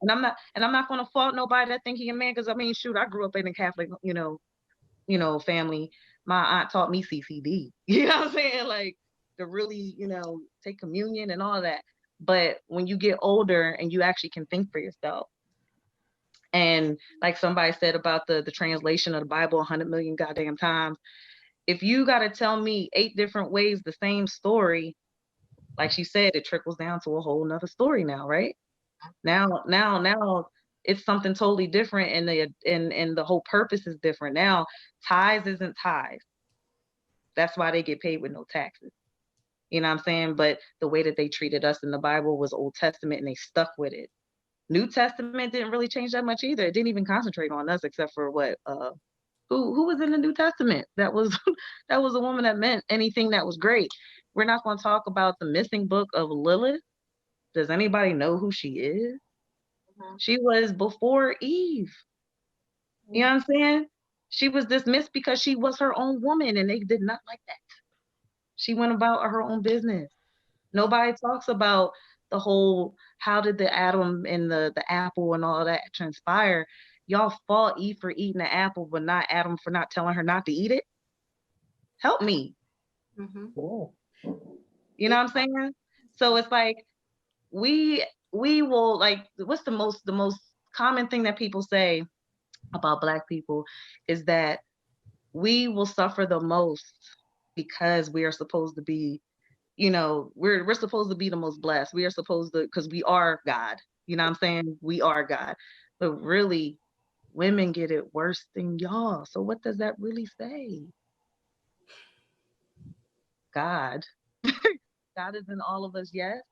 And I'm not going to fault nobody that think he a man, because I mean, shoot, I grew up in a Catholic, you know, family. My aunt taught me CCD. You know what I'm saying? Like, to really, you know, take communion and all that. But when you get older and you actually can think for yourself, and like somebody said about the translation of the Bible 100 million goddamn times, if you got to tell me 8 different ways the same story, like she said, it trickles down to a whole nother story now, right? Now it's something totally different, and the whole purpose is different. Now, tithes isn't tithes. That's why they get paid with no taxes. You know what I'm saying? But the way that they treated us in the Bible was Old Testament, and they stuck with it. New Testament didn't really change that much either. It didn't even concentrate on us, except for what who was in the New Testament that was that was a woman that meant anything that was great. We're not going to talk about the missing book of Lilith. Does anybody know who she is? She was before Eve. You know what I'm saying? She was dismissed because she was her own woman, and they did not like that. She went about her own business. Nobody talks about the whole, how did the Adam and the apple and all that transpire? Y'all fought Eve for eating the apple, but not Adam for not telling her not to eat it. Help me. You know what I'm saying? So it's like, we will, like, what's the most common thing that people say about Black people is that we will suffer the most because we are supposed to be, you know, we're supposed to be the most blessed. We are supposed to, because we are God. You know what I'm saying? We are God. But really, women get it worse than y'all. So what does that really say? God. God is in all of us, yes.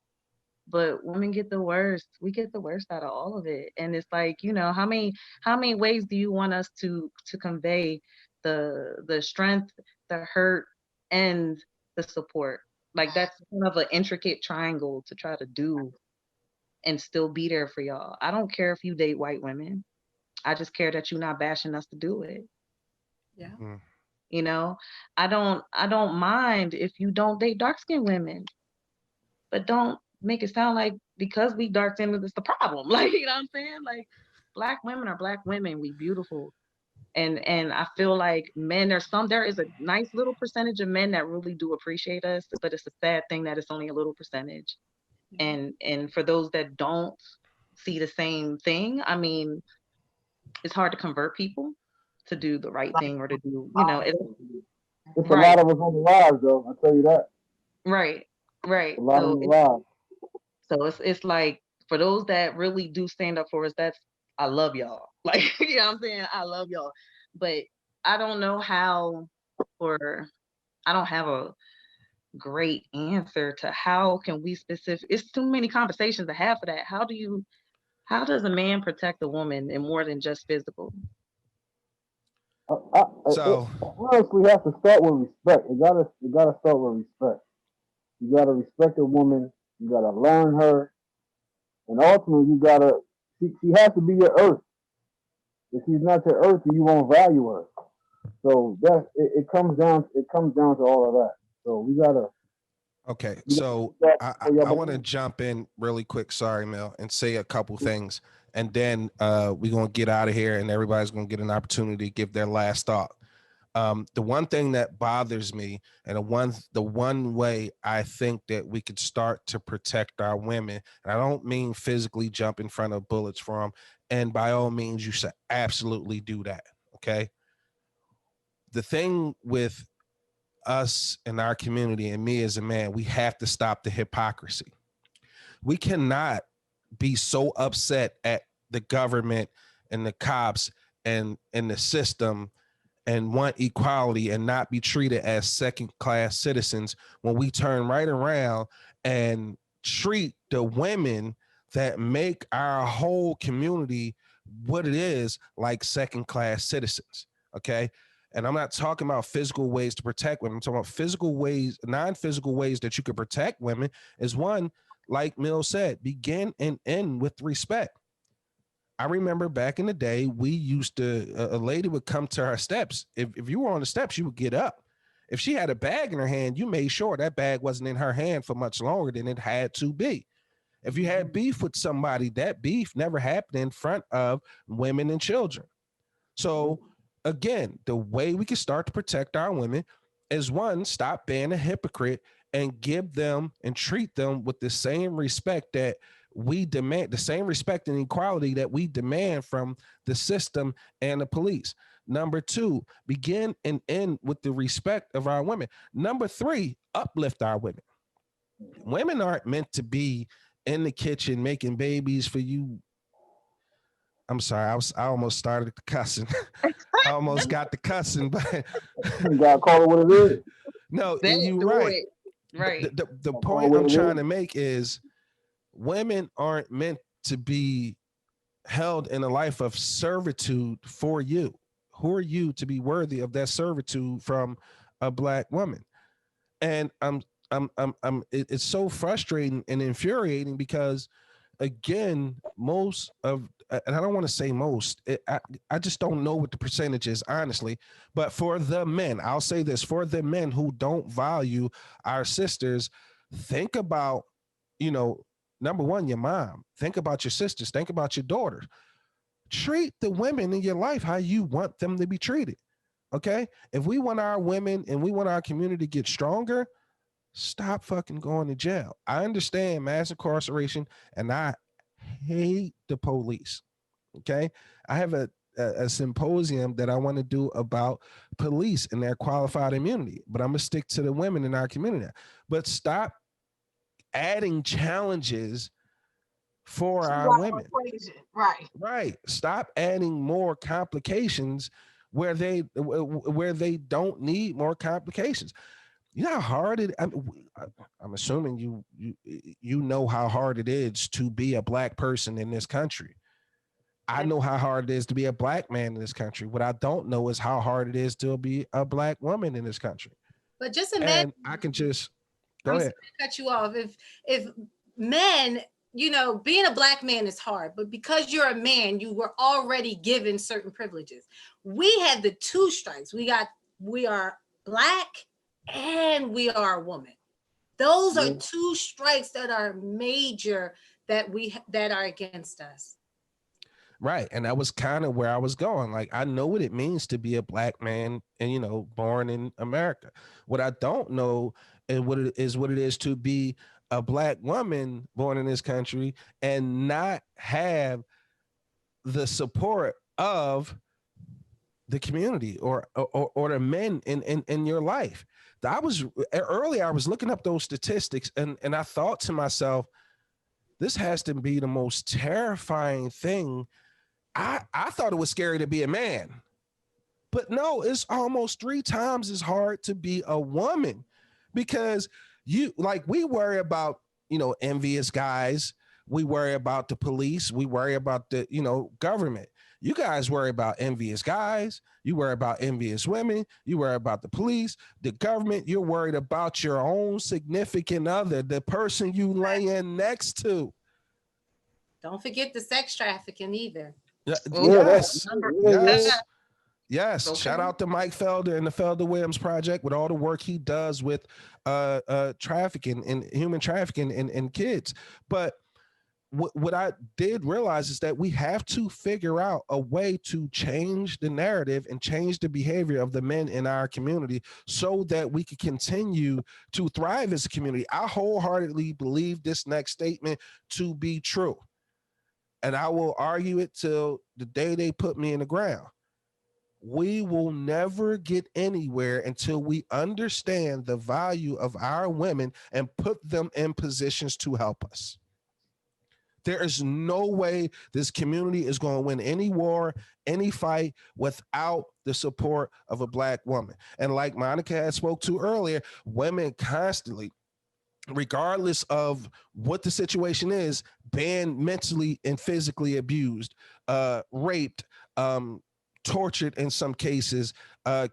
But women get the worst. We get the worst out of all of it. And it's like, how many ways do you want us to convey the strength, the hurt, and the support? Like that's kind of an intricate triangle to try to do and still be there for y'all. I don't care if you date white women. I just care that you're not bashing us to do it. Yeah. Mm. I don't mind if you don't date dark skinned women, but don't make it sound like because we dark skinned it's the problem. Like, you know what I'm saying? Like black women are black women. We beautiful. And I feel like men, there is a nice little percentage of men that really do appreciate us, but it's a sad thing that it's only a little percentage. And for those that don't see the same thing, I mean, it's hard to convert people to do the right thing or to do, It's a right, lot of us on the lives, though. I tell you that. right, right. A lot So on the lives. it's like for those that really do stand up for us, I love y'all. Like, you know what I'm saying? I love y'all. But I don't know how, or I don't have a great answer to how can we it's too many conversations to have for that. How does a man protect a woman in more than just physical? So It honestly has to start with respect. It gotta start with respect. You gotta respect a woman. You gotta learn her, and ultimately you gotta. She has to be your earth. If she's not your earth, you won't value her. So it comes down. It comes down to all of that. So we gotta. okay, We so gotta I want to jump in really quick, sorry, Mel, and say a couple things, and then we're gonna get out of here, and everybody's gonna get an opportunity to give their last thought. The one thing that bothers me, and the one way I think that we could start to protect our women, and I don't mean physically jump in front of bullets for them, and by all means, you should absolutely do that. Okay. The thing with us in our community and me as a man, we have to stop the hypocrisy. We cannot be so upset at the government and the cops and the system and want equality and not be treated as second-class citizens when we turn right around and treat the women that make our whole community what it is like second-class citizens. Okay. And I'm not talking about physical ways to protect women. I'm talking about physical ways, non-physical ways that you can protect women is one, like Mill said, begin and end with respect. I remember back in the day, we used to, a lady would come to our steps. If you were on the steps, you would get up. If she had a bag in her hand, you made sure that bag wasn't in her hand for much longer than it had to be. If you had beef with somebody, that beef never happened in front of women and children. So again, the way we can start to protect our women is one, stop being a hypocrite and give them and treat them with the same respect that we demand, the same respect and equality that we demand from the system and the police. Number two, begin and end with the respect of our women. Number three, uplift our women. Women aren't meant to be in the kitchen making babies for you. I'm sorry, I almost started the cussing. I almost got the cussing, but You gotta call it what it is. no, Then you're do right. it. Right. The point I'm trying to make is women aren't meant to be held in a life of servitude for you. Who are you to be worthy of that servitude from a black woman? And it's so frustrating and infuriating because again, most of, and I don't want to say most, I just don't know what the percentage is, honestly. But for the men, I'll say this, for the men who don't value our sisters, think about, number one, your mom. Think about your sisters. Think about your daughters. Treat the women in your life how you want them to be treated. Okay? If we want our women and we want our community to get stronger, stop fucking going to jail. I understand mass incarceration and I hate the police. Okay. I have a symposium that I want to do about police and their qualified immunity, but I'm going to stick to the women in our community. But stop adding challenges for our women. Right. Right. Stop adding more complications where they don't need more complications. You know how hard it. I'm assuming you know how hard it is to be a black person in this country. I know how hard it is to be a black man in this country. What I don't know is how hard it is to be a black woman in this country. But just imagine. And I can just go I'm ahead. sorry to cut you off. If men, you know, being a black man is hard, but because you're a man, you were already given certain privileges. We have the two strikes. We are black and we are a woman. Those are two strikes that are major that are against us. Right. And that was kind of where I was going. Like, I know what it means to be a black man and, you know, born in America. What I don't know is what it is to be a black woman born in this country and not have the support of the community or the men in your life. I was looking up those statistics and I thought to myself, this has to be the most terrifying thing. I thought it was scary to be a man, but no, it's almost 3 times as hard to be a woman, because we worry about, you know, envious guys. We worry about the police. We worry about the, you know, government. You guys worry about envious guys. You worry about envious women. You worry about the police, the government. You're worried about your own significant other, the person you laying next to. Don't forget the sex trafficking either. Yes. Okay. Shout out to Mike Felder and the Felder Williams Project with all the work he does with trafficking and human trafficking in kids. But what I did realize is that we have to figure out a way to change the narrative and change the behavior of the men in our community so that we can continue to thrive as a community. I wholeheartedly believe this next statement to be true. And I will argue it till the day they put me in the ground. We will never get anywhere until we understand the value of our women and put them in positions to help us. There is no way this community is going to win any war, any fight without the support of a black woman. And like Monica had spoke to earlier, women constantly, regardless of what the situation is, being mentally and physically abused, raped, tortured in some cases,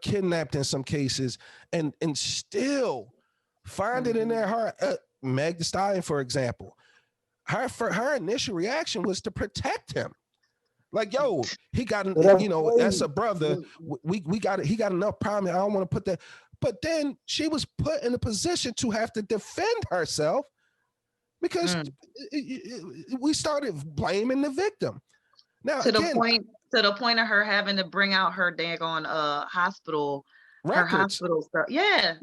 kidnapped in some cases, and still find it in their heart. Meg Thee Stallion, for example, her initial reaction was to protect him. Like, yo, he got, you know, that's a brother. We got it. He got enough problem. I don't want to put that. But then she was put in a position to have to defend herself because we started blaming the victim. Now, to the point of her having to bring out her daggone hospital records. Her hospital stuff. Yeah.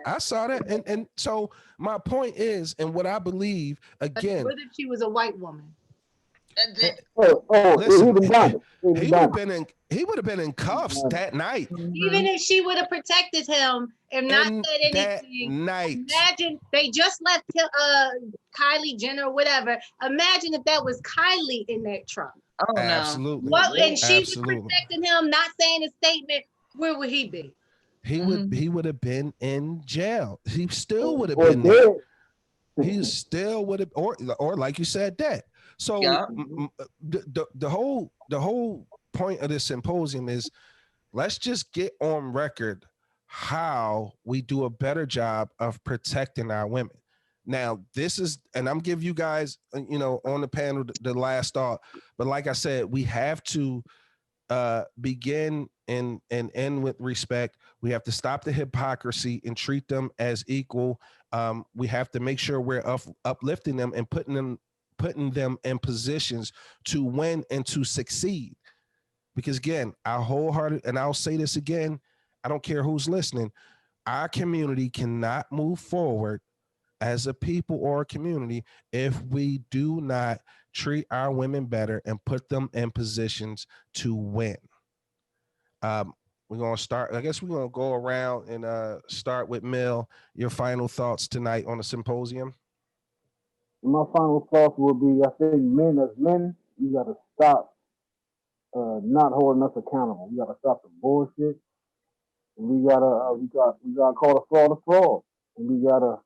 I saw that. And so my point is, and what I believe, again, what if she was a white woman? Listen, he would have been in cuffs that night. Even if she would have protected him and not said anything. Imagine they just left Kylie Jenner or whatever. Imagine if that was Kylie in that truck. Oh no. Absolutely. And she was protecting him, not saying a statement. Where would he be? He would have been in jail. He still would have been there. He still would have, or like you said, dead. So the whole point of this symposium is, let's just get on record how we do a better job of protecting our women. Now, this is, and I'm giving you guys, you know, on the panel the last thought, but like I said, we have to begin and end with respect. We have to stop the hypocrisy and treat them as equal. We have to make sure we're uplifting them and putting them in positions to win and to succeed. Because again, and I'll say this again, I don't care who's listening, our community cannot move forward as a people or a community if we do not treat our women better and put them in positions to win. We're going to start, I guess we're going to go around and start with Mel. Your final thoughts tonight on the symposium? My final thoughts will be, I think men as men, you got to stop not holding us accountable. You got to stop the bullshit. And we gotta call a fraud. And we gotta,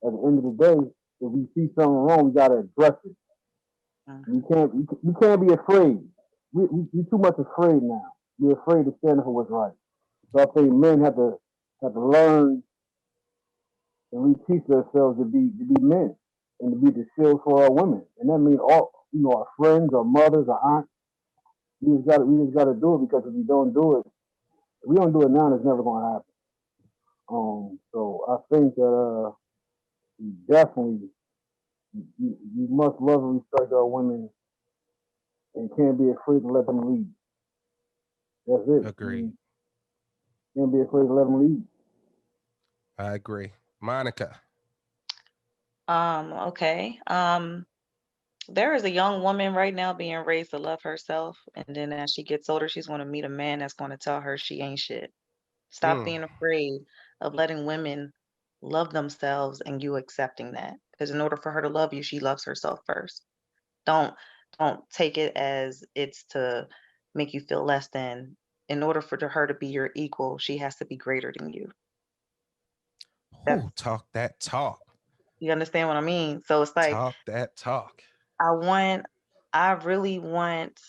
at the end of the day, if we see something wrong, we gotta address it. You can't be afraid. We too much afraid now. We're afraid to stand up for what's right. So I think men have to learn and we teach ourselves to be men and to be the shield for our women. And that means all our friends, our mothers, our aunts. We just gotta do it, because if we don't do it, if we don't do it now, it's never gonna happen. So I think that you definitely you must love and respect our women and can't be afraid to let them lead. That's it. Agreed. Can't be afraid to let them lead. I agree. Monica. Okay. There is a young woman right now being raised to love herself, and then as she gets older, she's going to meet a man that's going to tell her she ain't shit. Stop being afraid of letting women love themselves and you accepting that. Because in order for her to love you, she loves herself first. Don't take it as it's to make you feel less than. In order for her to be your equal, she has to be greater than you. Talk that talk. You understand what I mean? So it's like, talk that talk. I really want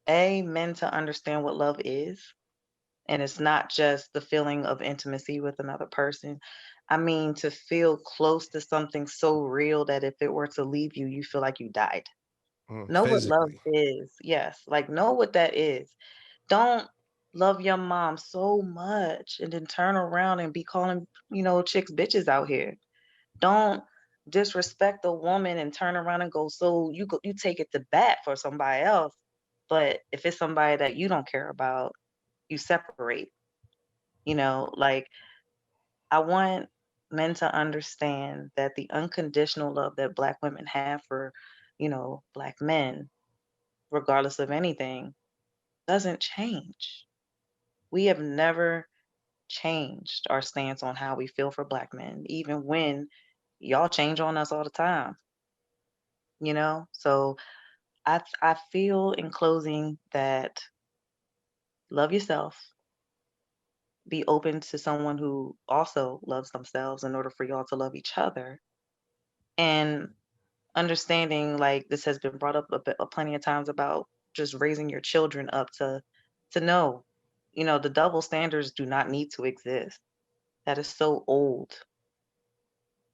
men to understand what love is. And it's not just the feeling of intimacy with another person. I mean, to feel close to something so real that if it were to leave you, you feel like you died. Know what love is. Yes. Like, know what that is. Don't love your mom so much and then turn around and be calling, chicks bitches out here. Don't disrespect a woman and turn around and go, so you take it to bat for somebody else. But if it's somebody that you don't care about, you separate. Like, I want men to understand that the unconditional love that Black women have for, Black men, regardless of anything, doesn't change. We have never changed our stance on how we feel for Black men, even when y'all change on us all the time. So I feel in closing that love yourself, be open to someone who also loves themselves in order for y'all to love each other, and understanding, like this has been brought up plenty of times, about just raising your children up to know, the double standards do not need to exist. That is so old.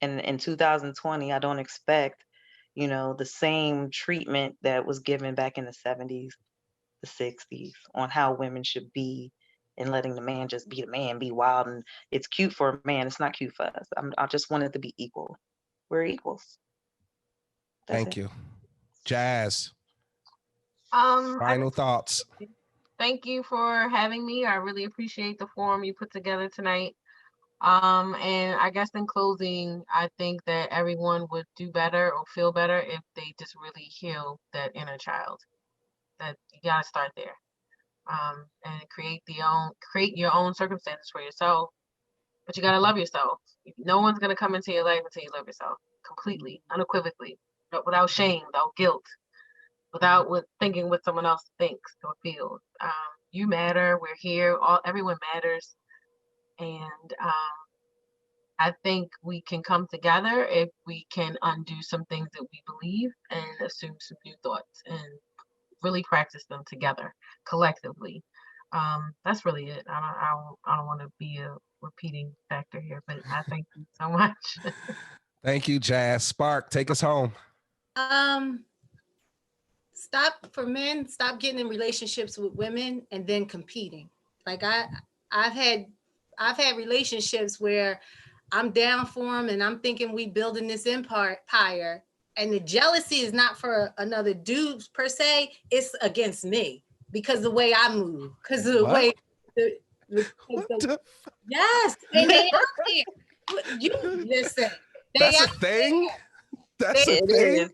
And in 2020, I don't expect, the same treatment that was given back in the 70s, the 60s, on how women should be, and letting the man just be the man, be wild. And it's cute for a man. It's not cute for us. I just wanted to be equal. We're equals. Thank you. Jazz. Final thoughts. Thank you for having me. I really appreciate the forum you put together tonight. And I guess in closing, I think that everyone would do better or feel better if they just really heal that inner child. That you gotta start there. And create your own circumstances for yourself. But you gotta love yourself. No one's gonna come into your life until you love yourself completely, unequivocally, without shame, without guilt, without thinking what someone else thinks or feels. You matter. We're here. Everyone matters. And I think we can come together if we can undo some things that we believe and assume some new thoughts and really practice them together, collectively. That's really it. I don't want to be a repeating factor here, but I thank you so much. Thank you, Jazz. Spark, take us home. Stop getting in relationships with women and then competing. Like I've had relationships where I'm down for them and I'm thinking we building this empire, and the jealousy is not for another dude per se, it's against me because the way I move, because of the way yes, and they out there. You listen. That's a thing. That's a thing.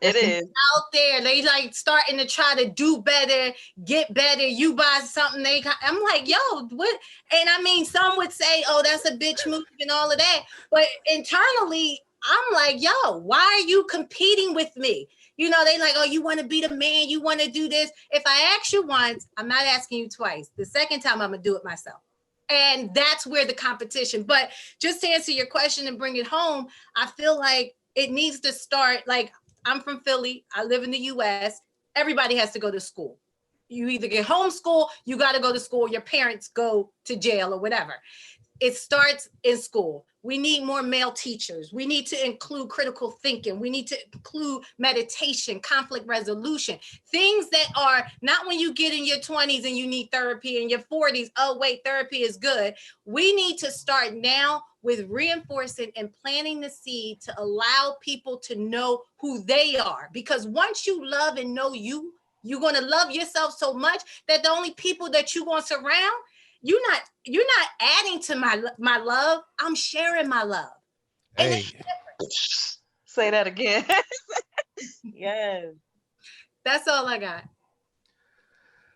It is out there. They like starting to try to do better, get better. You buy something, I'm like, yo, what? And I mean, some would say, oh, that's a bitch move and all of that. But internally, I'm like, yo, why are you competing with me? You know, they like, oh, you want to be the man, you want to do this. If I ask you once, I'm not asking you twice. The second time, I'm gonna do it myself. And that's where the competition. But just to answer your question and bring it home, I feel like it needs to start. Like, I'm from Philly, I live in the US. Everybody has to go to school. You either get homeschool, you got to go to school, your parents go to jail or whatever. It starts in school. We need more male teachers. We need to include critical thinking. We need to include meditation, conflict resolution, things that are not when you get in your 20s and you need therapy, in your 40s, oh, wait, therapy is good. We need to start now with reinforcing and planting the seed to allow people to know who they are. Because once you love and know you, you're going to love yourself so much that the only people that you're going to surround, you're not adding to my love. I'm sharing my love. And Hey, Say that again. Yes. that's all I got.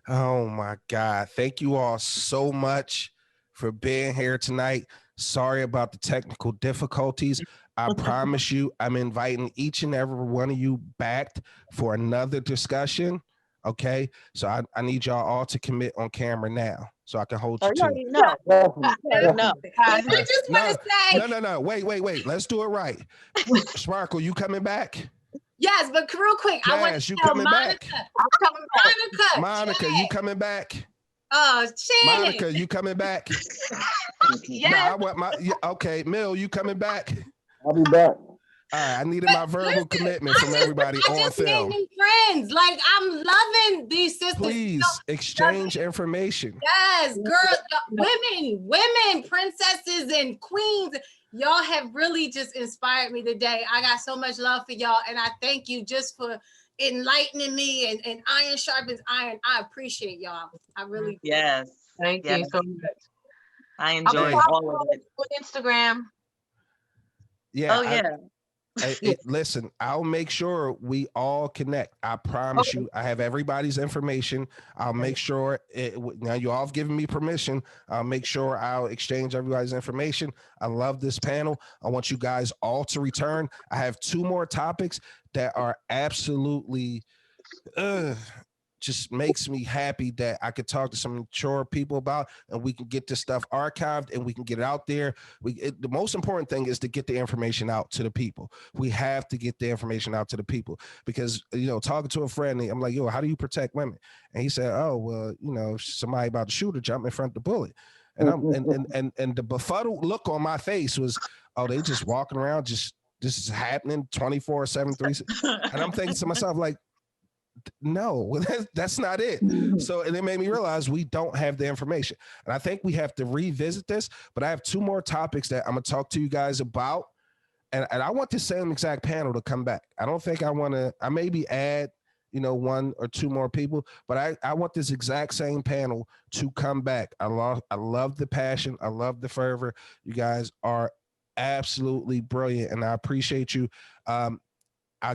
oh my God. Thank you all so much for being here tonight. Sorry about the technical difficulties. I promise you, I'm inviting each and every one of you back for another discussion. Okay. So I need y'all all to commit on camera now so I can hold you Oh, you to it. already know. Definitely, You already know. I just want to say, No. Wait. Let's do it right. Sparkle, you coming back? yes, but real quick, I want Jazz, to you tell coming Monica. back? I'm coming back. Monica, you coming back? Oh, Shannon. Monica, you coming back? Yes. Nah, I want okay, Mill, you coming back? I'll be back. All right, I needed my verbal commitment from everybody I on just made film. new friends. Like, I'm loving these sisters. Please exchange information. Yes, girls, women, princesses and queens. Y'all have really just inspired me today. I got so much love for y'all, and I thank you just for enlightening me and iron sharpens iron. I appreciate y'all. I really Yes. Thank Yes. you so much. I I'll enjoyed put all of it. on Instagram. Yeah. Oh, yeah. Listen, I'll make sure we all connect. I promise you. I have everybody's information. I'll make sure now you all have given me permission. I'll make sure I'll exchange everybody's information. I love this panel. I want you guys all to return. I have 2 more topics that are absolutely just makes me happy that I could talk to some mature people about, and we can get this stuff archived and we can get it out there. The most important thing is to get the information out to the people. We have to get the information out to the people because, talking to a friend, I'm like, yo, how do you protect women? And he said, oh, well, if somebody about to shoot or jump in front of the bullet. And and the befuddled look on my face was, oh, they just walking around, this is happening 24/7, 3. And I'm thinking to myself, like, no, that's not it. So, and it made me realize we don't have the information. And I think we have to revisit this, but I have 2 more topics that I'm going to talk to you guys about. And I want the same exact panel to come back. I don't think I maybe add, 1 or 2 more people, but I want this exact same panel to come back. I love the passion. I love the fervor. You guys are absolutely brilliant. And I appreciate you. I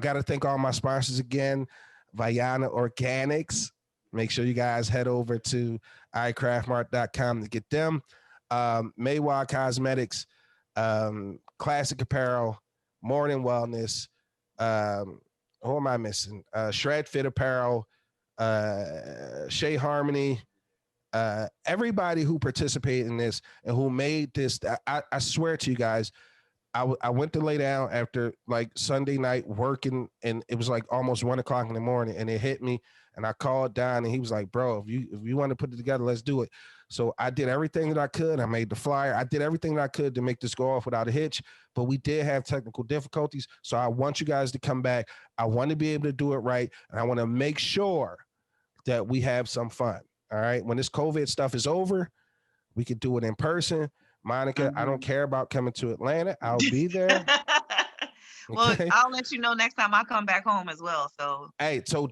got to thank all my sponsors again. Vayana Organics. Make sure you guys head over to iCraftMart.com to get them. Maywa Cosmetics, Classic Apparel, Morning Wellness. Who am I missing? Shred Fit Apparel, Shea Harmony. Everybody who participated in this and who made this, I swear to you guys, I went to lay down after like Sunday night working, and it was like almost 1:00 in the morning, and it hit me. And I called Don, and he was like, "Bro, if you want to put it together, let's do it." So I did everything that I could. I made the flyer. I did everything that I could to make this go off without a hitch. But we did have technical difficulties. So I want you guys to come back. I want to be able to do it right, and I want to make sure that we have some fun. All right. When this COVID stuff is over, we could do it in person. Monica, I don't care about coming to Atlanta. I'll be there. Well, Okay? I'll let you know next time I come back home as well. So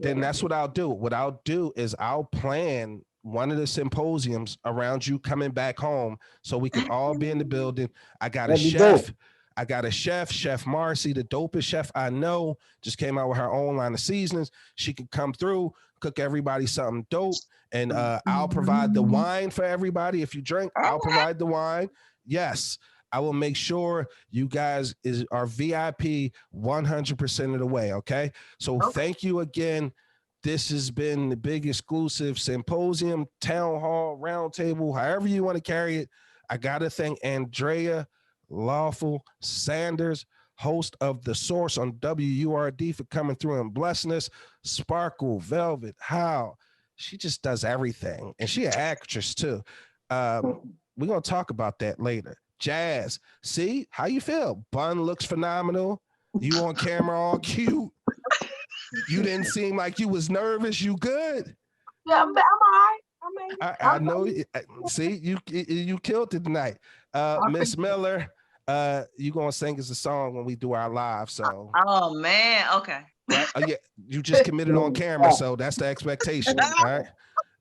Then that's what I'll do. What I'll do is I'll plan one of the symposiums around you coming back home so we can all be in the building. I got a chef. I got a chef, Chef Marcy, the dopest chef I know, just came out with her own line of seasonings. She could come through, cook everybody something dope. And I'll provide the wine for everybody. If you drink, I'll provide the wine. Yes. I will make sure you guys are VIP 100% of the way. Okay. So thank you again. This has been the big exclusive symposium, town hall, roundtable, however you want to carry it. I got to thank Andrea Lawful-Sanders, host of The Source on WURD, for coming through and blessing us. Sparke Velvet-Howell. She just does everything. And she an actress too. We're going to talk about that later. Jazz, see how you feel? Bun looks phenomenal. You on camera all cute. You didn't seem like you was nervous. You good? Yeah, I'm all right. I know. See, you killed it tonight. Miss Miller, you gonna sing us a song when we do our live. So. Oh man. Okay. Right? Yeah, you just committed on camera, so that's the expectation. All right,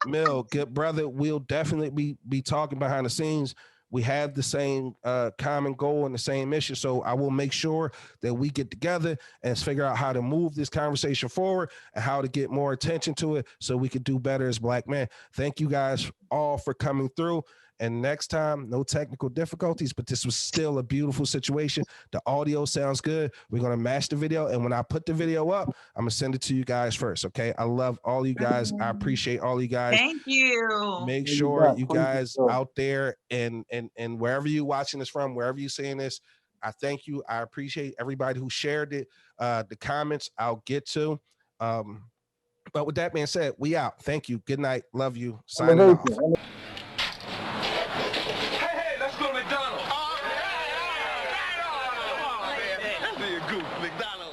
Mill, good brother. We'll definitely be talking behind the scenes. We have the same common goal and the same mission. So I will make sure that we get together and figure out how to move this conversation forward and how to get more attention to it so we can do better as Black men. Thank you guys all for coming through. And next time, no technical difficulties, but this was still a beautiful situation. The audio sounds good. We're going to match the video. And when I put the video up, I'm going to send it to you guys first. Okay. I love all you guys. I appreciate all you guys. Thank you. Make sure you guys out there and wherever you're watching this from, wherever you're seeing this, I thank you. I appreciate everybody who shared it. The comments I'll get to. But with that being said, we out. Thank you. Good night. Love you. Signing off. McDonald's.